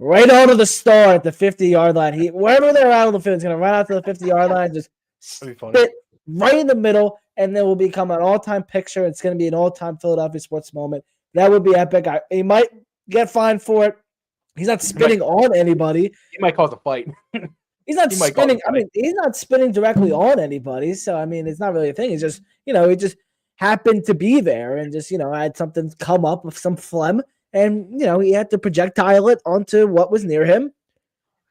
right onto the star at the 50-yard line. Wherever they're out on the field, he's going to run out to the 50-yard line, just spit right in the middle, and then will become an all-time picture. It's going to be an all-time Philadelphia sports moment. That would be epic. He might get fined for it. He's not spitting on anybody. He might cause a fight. He's not spinning. I mean, he's not spinning directly on anybody. So, I mean, it's not really a thing. It's just, he just happened to be there and just, had something come up with some phlegm. And, he had to projectile it onto what was near him.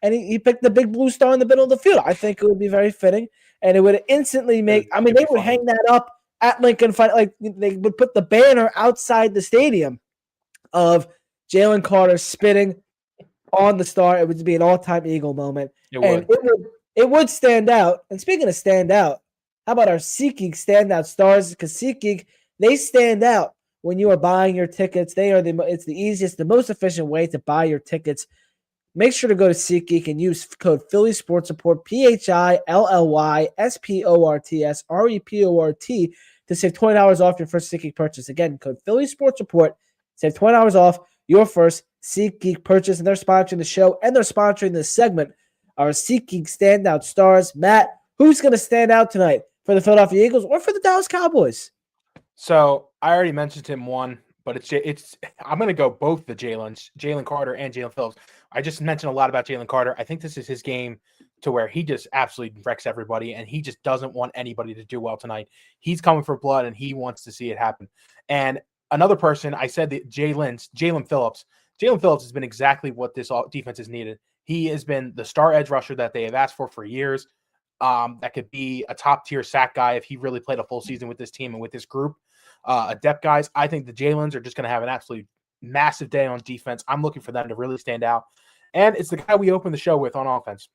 And he picked the big blue star in the middle of the field. I think it would be very fitting. And it would instantly they would hang that up at Lincoln. Like, they would put the banner outside the stadium of Jalen Carter spitting on the star. It would be an all-time Eagle moment. It would stand out. And speaking of stand out, how about our SeatGeek standout stars? Because SeatGeek, they stand out when you are buying your tickets. It's the easiest, the most efficient way to buy your tickets. Make sure to go to SeatGeek and use code Philly Sports Report, PHILLYSPORTSREPORT, to save $20 off your first SeatGeek purchase. Again, code Philly Sports Report, save $20 off your first SeatGeek purchase. And they're sponsoring the show, and they're sponsoring this segment. Our SeatGeek standout stars. Matt, who's going to stand out tonight for the Philadelphia Eagles or for the Dallas Cowboys? So I already mentioned him one, but it's I'm going to go both the Jalen Carter and Jalen Phillips. I just mentioned a lot about Jalen Carter. I think this is his game to where he just absolutely wrecks everybody, and he just doesn't want anybody to do well tonight. He's coming for blood, and he wants to see it happen. And another person, I said that Jalen Phillips. Jalen Phillips has been exactly what this defense has needed. He has been the star edge rusher that they have asked for years. That could be a top-tier sack guy if he really played a full season with this team and with this group. Adept guys, I think the Jalens are just going to have an absolutely massive day on defense. I'm looking for them to really stand out. And it's the guy we opened the show with on offense.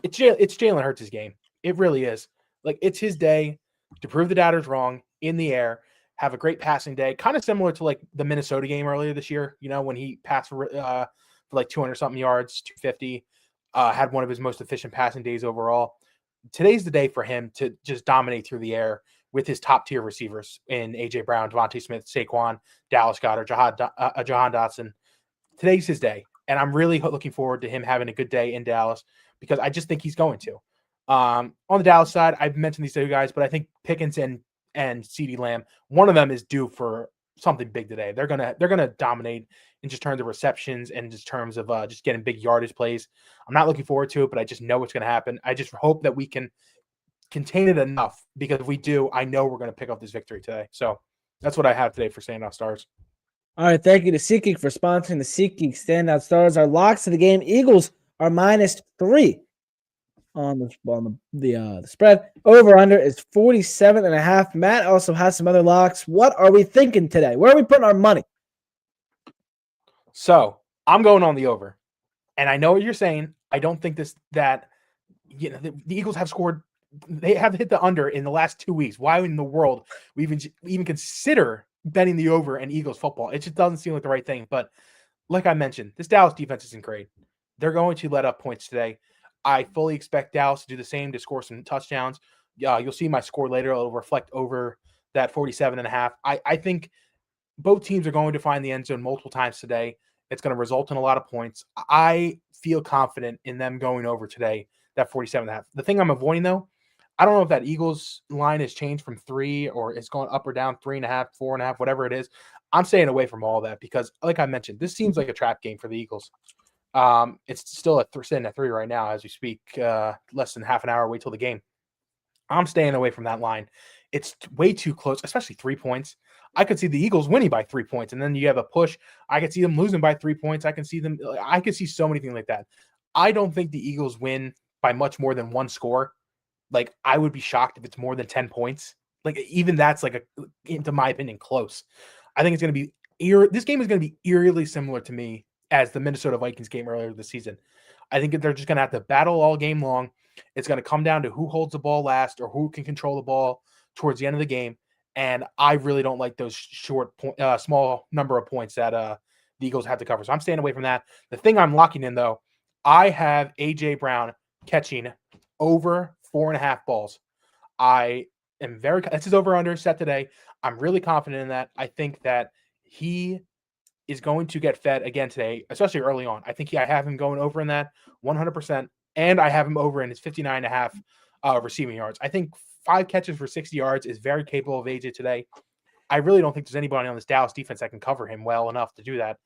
It's Jalen Hurts' game. It really is. Like, it's his day to prove the doubters wrong in the air, have a great passing day, kind of similar to like the Minnesota game earlier this year, when he passed for like 200-something yards, 250, had one of his most efficient passing days overall. Today's the day for him to just dominate through the air with his top-tier receivers in A.J. Brown, Devontae Smith, Saquon, Dallas Goedert, Jahan Dotson. Today's his day, and I'm really looking forward to him having a good day in Dallas because I just think he's going to. On the Dallas side, I've mentioned these two guys, but I think Pickens and CeeDee Lamb, one of them is due for something big today. They're gonna dominate in just terms of receptions and just terms of just getting big yardage plays. I'm not looking forward to it, but I just know it's gonna happen. I just hope that we can contain it enough, because if we do, I know we're gonna pick up this victory today. So that's what I have today for Standout Stars. All right, thank you to SeatGeek for sponsoring the SeatGeek Standout Stars. Our locks of the game: Eagles are -3 on the spread. Over under is 47.5. Matt also has some other locks. What are we thinking today? Where are we putting our money? So I'm going on the over, and I know what you're saying. I don't think the Eagles have scored. They have hit the under in the last 2 weeks. Why in the world we even consider betting the over in Eagles football? It just doesn't seem like the right thing. But like I mentioned, this Dallas defense isn't great. They're going to let up points today. I fully expect Dallas to do the same, to score some touchdowns. You'll see my score later. It'll reflect over that 47.5. I think both teams are going to find the end zone multiple times today. It's going to result in a lot of points. I feel confident in them going over today, that 47.5. The thing I'm avoiding, though, I don't know if that Eagles line has changed from 3 or it's going up or down 3.5, 4.5, whatever it is. I'm staying away from all that because, like I mentioned, this seems like a trap game for the Eagles. It's still sitting at 3 right now as we speak, less than half an hour away till the game. I'm staying away from that line. It's way too close, especially 3 points. I could see the Eagles winning by 3 points, and then you have a push. I could see them losing by 3 points. I could see so many things like that. I don't think the Eagles win by much more than one score. Like, I would be shocked if it's more than 10 points. Like, even that's into my opinion, close. I think it's going to be this game is going to be eerily similar to me as the Minnesota Vikings game earlier this season. I think they're just going to have to battle all game long. It's going to come down to who holds the ball last or who can control the ball towards the end of the game. And I really don't like those small number of points that the Eagles have to cover. So I'm staying away from that. The thing I'm locking in, though, I have A.J. Brown catching over 4.5 balls. I am this is over under set today. I'm really confident in that. I think that he is going to get fed again today, especially early on. I have him going over in that 100%, and I have him over in his 59.5 receiving yards. I think 5 catches for 60 yards is very capable of AJ today. I really don't think there's anybody on this Dallas defense that can cover him well enough to do that.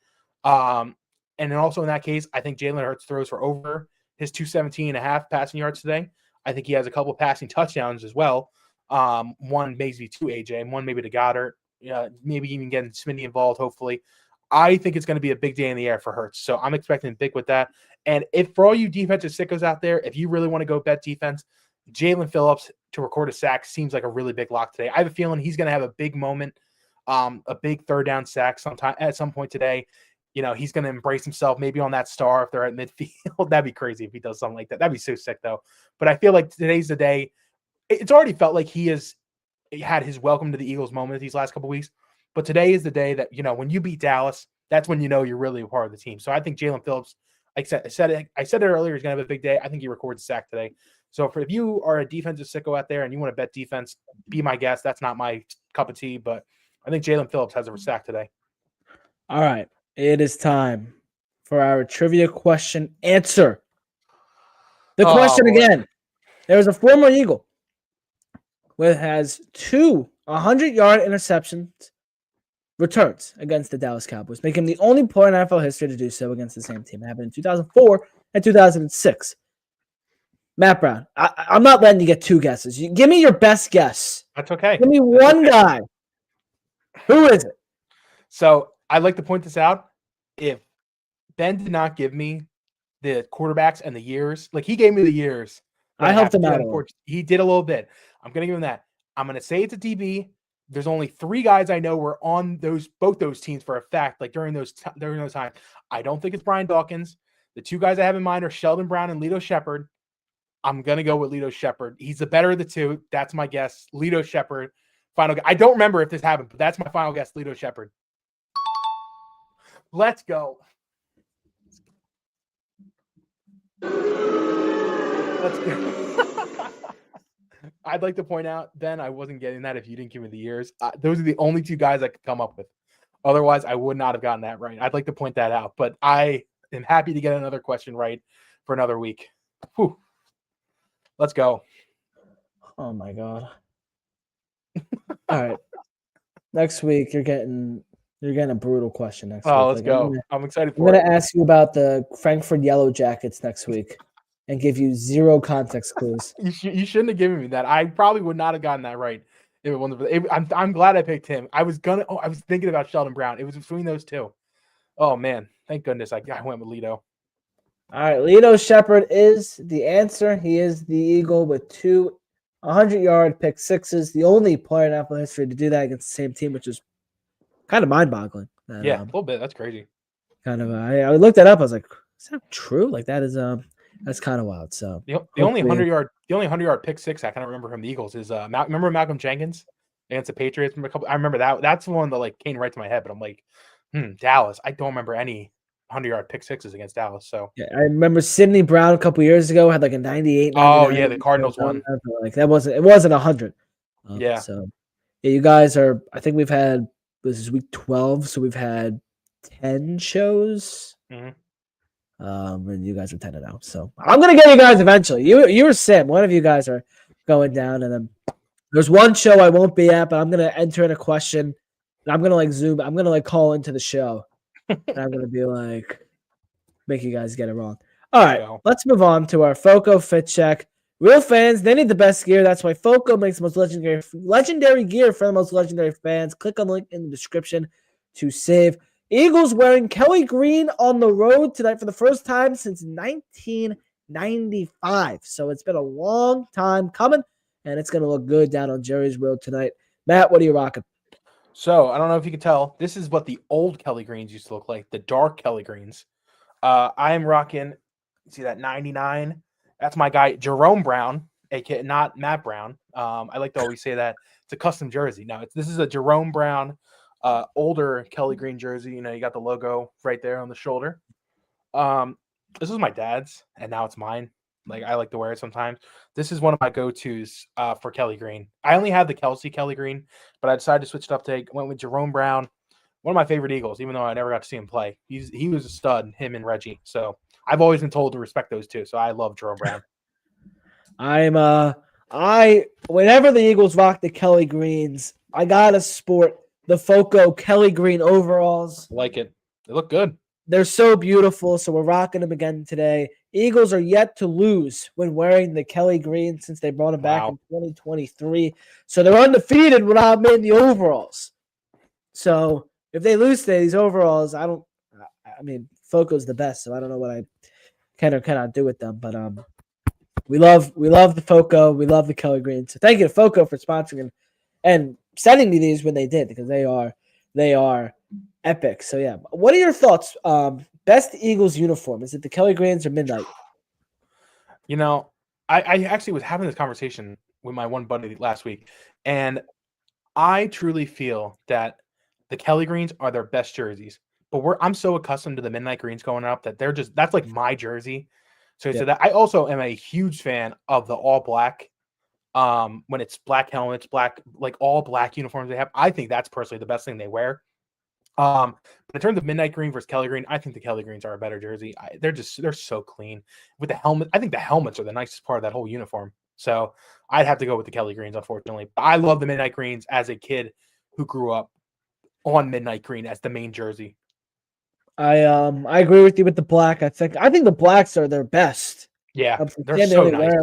And then also in that case, I think Jalen Hurts throws for over his 217.5 passing yards today. I think he has a couple of passing touchdowns as well. One maybe to AJ, and one maybe to Goddard. Maybe even getting Smitty involved, hopefully. I think it's going to be a big day in the air for Hurts. So I'm expecting big with that. And if for all you defensive sickos out there, if you really want to go bet defense, Jalen Phillips to record a sack seems like a really big lock today. I have a feeling he's going to have a big moment, a big third down sack at some point today. He's going to embrace himself maybe on that star if they're at midfield. That'd be crazy if he does something like that. That'd be so sick, though. But I feel like today's the day. It's already felt like he had his welcome to the Eagles moment these last couple weeks. But today is the day that, when you beat Dallas, that's when you're really a part of the team. So I think Jalen Phillips, I said it earlier, he's going to have a big day. I think he records a sack today. So if you are a defensive sicko out there and you want to bet defense, be my guest. That's not my cup of tea, but I think Jalen Phillips has a sack today. All right. It is time for our trivia question answer. The question again. There was a former Eagle who has 2 100-yard interceptions returns against the Dallas Cowboys, making him the only player in NFL history to do so against the same team. It happened in 2004 and 2006. Matt Brown, I'm not letting you get 2 guesses. Give me your best guess. That's okay. Give me one guy. Who is it? So I'd like to point this out. If Ben did not give me the quarterbacks and the years, like he gave me the years. I helped him out. He did a little bit. I'm going to give him that. I'm going to say it's a DB. There's only 3 guys I know were on both those teams for a fact, like during those times. I don't think it's Brian Dawkins. The 2 guys I have in mind are Sheldon Brown and Lito Shepherd. I'm going to go with Lito Shepherd. He's the better of the 2. That's my guess. Lito Shepherd. Final guess. I don't remember if this happened, but that's my final guess. Lito Shepherd. Let's go. Let's go. I'd like to point out, Ben, I wasn't getting that if you didn't give me the years. Those are the only 2 guys I could come up with. Otherwise, I would not have gotten that right. I'd like to point that out, but I am happy to get another question right for another week. Whew. Let's go. Oh, my God. All right. next week you're getting a brutal question next Oh, week. let's go. I'm excited I'm for gonna it. ask you about the Frankfurt Yellow Jackets next week and give you 0 context clues. You shouldn't have given me that. I probably would not have gotten that right if it wasn't for I'm glad I picked him. I was thinking about Sheldon Brown. It was between those two. Oh man, thank goodness I went with Lito. All right, Lito Shepherd is the answer. He is the Eagle with 2 100-yard pick sixes. The only player in NFL history to do that against the same team, which is kind of mind-boggling. Yeah, a little bit. That's crazy. I looked that up. I was like, is that true? Like that's kind of wild. So The only 100-yard pick six I kind of remember from the Eagles is remember Malcolm Jenkins against the Patriots? I remember that. That's the one that like came right to my head. But I'm like, Dallas. I don't remember any 100-yard pick sixes against Dallas. So yeah, I remember Sidney Brown a couple years ago had like a 98. Oh yeah, the Cardinals won. Like it wasn't 100. Yeah. So yeah, you guys are. I think this is week 12, so we've had 10 shows. Mhm. And you guys are 10-0. So I'm gonna get you guys eventually. You or Sam, one of you guys are going down, and then there's one show I won't be at, but I'm gonna enter in a question. And I'm gonna like Zoom. I'm gonna like call into the show, and I'm gonna be like, make you guys get it wrong. All right, let's move on to our Foco Fit Check. Real fans, they need the best gear. That's why Foco makes the most legendary gear for the most legendary fans. Click on the link in the description to save. Eagles wearing Kelly Green on the road tonight for the first time since 1995. So it's been a long time coming, and it's going to look good down on Jerry's Road tonight. Matt, what are you rocking? So I don't know if you can tell. This is what the old Kelly Greens used to look like, the dark Kelly Greens. I am rocking, see that 99? That's my guy, Jerome Brown, aka not Matt Brown. I like to always say that it's a custom jersey. No, this is a Jerome Brown, older Kelly Green jersey. You know, you got the logo right there on the shoulder. This was my dad's, and now it's mine. Like I like to wear it sometimes. This is one of my go-tos for Kelly Green. I only had the Kelsey Kelly Green, but I decided to switch it up. Went with Jerome Brown, one of my favorite Eagles, even though I never got to see him play. He was a stud, him and Reggie. So I've always been told to respect those two. So I love Jerome Brown. Whenever the Eagles rock the Kelly Greens, I gotta sport the Foco Kelly Green overalls. I like it. They look good. They're so beautiful, so we're rocking them again today. Eagles are yet to lose when wearing the Kelly Green since they brought them back in 2023. So they're undefeated without in the overalls. So if they lose today, these overalls, Foco's the best, so I don't know what I can or cannot do with them. But we love the Foco. We love the Kelly Green. So thank you to Foco for sponsoring and sending me these when they did, because they are epic. So yeah, what are your thoughts? Best Eagles uniform, is it the Kelly Greens or Midnight? You know, I actually was having this conversation with my one buddy last week, and I truly feel that the Kelly Greens are their best jerseys. But I'm so accustomed to the Midnight Greens going up that that's like my jersey. So that I also am a huge fan of the all black. When it's black helmets, black, like all black uniforms they have, I think that's personally the best thing they wear. But in terms of Midnight Green versus Kelly Green, I think the Kelly Greens are a better jersey. They're so clean with the helmet. I think the helmets are the nicest part of that whole uniform. So I'd have to go with the Kelly Greens, unfortunately. But I love the Midnight Greens as a kid who grew up on Midnight Green as the main jersey. I agree with you with the black. I think the blacks are their best. Yeah, they're so nice.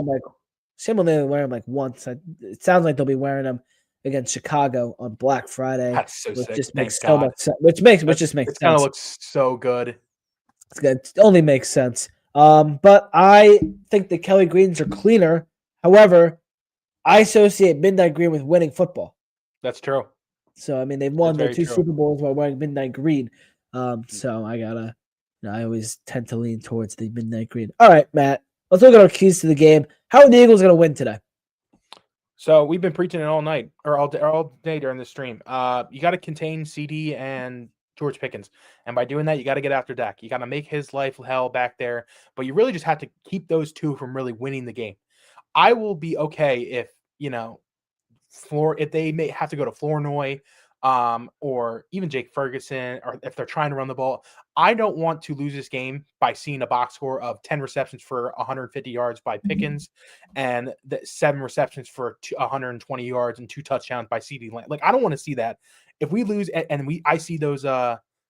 Sam will only wear them like once. It sounds like they'll be wearing them against Chicago on Black Friday. That's so sick. Just makes so much sense. Which just makes sense. It kind of looks so good. It's good. It only makes sense. But I think the Kelly Greens are cleaner. However, I associate Midnight Green with winning football. That's true. So I mean, they've won their 2 Super Bowls while wearing Midnight Green. So I always tend to lean towards the Midnight Green. All right, Matt, let's look at our keys to the game. How are the Eagles going to win today? So we've been preaching it all night or all day during the stream. You got to contain CD and George Pickens. And by doing that, you got to get after Dak. You got to make his life hell back there. But you really just have to keep those two from really winning the game. I will be okay if, if they may have to go to Flournoy, or even Jake Ferguson, or if they're trying to run the ball. I don't want to lose this game by seeing a box score of 10 receptions for 150 yards by Pickens and 7 receptions for 120 yards and 2 touchdowns by CeeDee Lamb. Like, I don't want to see that. If we lose and I see those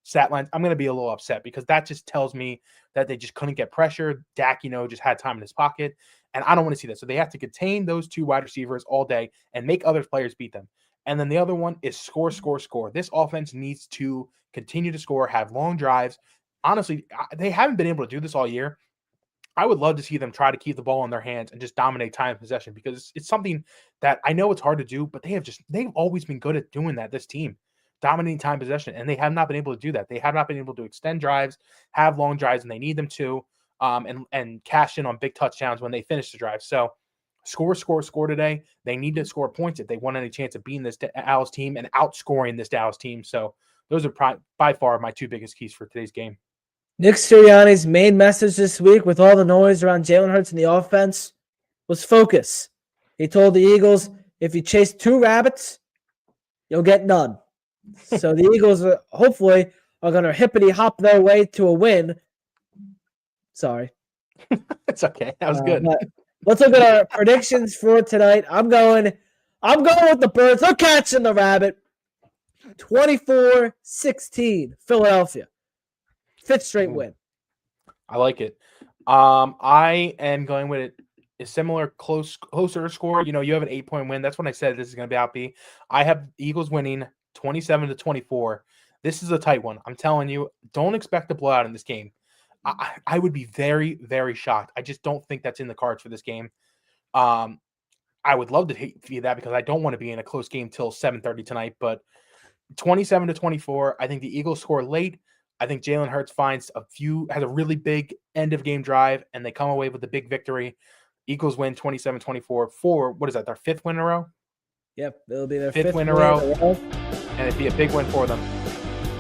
stat lines, I'm going to be a little upset because that just tells me that they just couldn't get pressure. Dak, just had time in his pocket, and I don't want to see that. So they have to contain those 2 wide receivers all day and make other players beat them. And then the other one is score, score, score. This offense needs to continue to score, have long drives. Honestly, they haven't been able to do this all year. I would love to see them try to keep the ball in their hands and just dominate time of possession because it's something that I know it's hard to do, but they've always been good at doing that, this team, dominating time possession, and they have not been able to do that. They have not been able to extend drives, have long drives, and they need them to, and cash in on big touchdowns when they finish the drive. So score, score, score today. They need to score points if they want any chance of beating this Dallas team and outscoring this Dallas team. So those are by far my 2 biggest keys for today's game. Nick Sirianni's main message this week with all the noise around Jalen Hurts and the offense was focus. He told the Eagles, if you chase 2 rabbits, you'll get none. So the Eagles hopefully are going to hippity-hop their way to a win. Sorry. It's okay. That was good. Let's look at our predictions for tonight. I'm going with the Birds. They're catching the rabbit. 24-16, Philadelphia. 5th straight win. I like it. I am going with a similar closer score. You have an 8-point win. That's when I said this is going to be. I have Eagles winning 27-24. This is a tight one. I'm telling you, don't expect a blowout in this game. I would be very, very shocked. I just don't think that's in the cards for this game. I would love to see that because I don't want to be in a close game till 7:30 tonight, but 27-24. I think the Eagles score late. I think Jalen Hurts has a really big end of game drive, and they come away with a big victory. Eagles win 27-24 for, what is that, their 5th win in a row? Yep, it'll be their 5th win in a row, and it'd be a big win for them.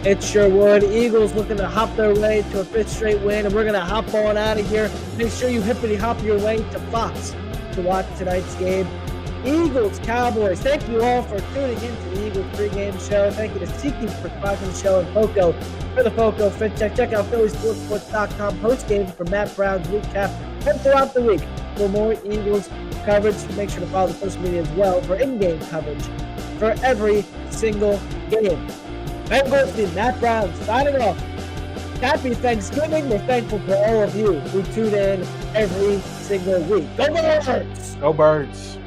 It sure would. Eagles looking to hop their way to a 5th straight win, and we're going to hop on out of here. Make sure you hippity-hop your way to Fox to watch tonight's game. Eagles, Cowboys, thank you all for tuning in to the Eagles pregame show. Thank you to SeatGeek for sponsoring the show and Foco for the Foco Fit Check. Check out PhillySportsPorts.com postgame for Matt Brown's recap and throughout the week. For more Eagles coverage, make sure to follow the social media as well for in-game coverage for every single game. I'm Goldstein, Matt Brown, signing off. Happy Thanksgiving. We're thankful for all of you who tune in every single week. Go Birds! Go Birds!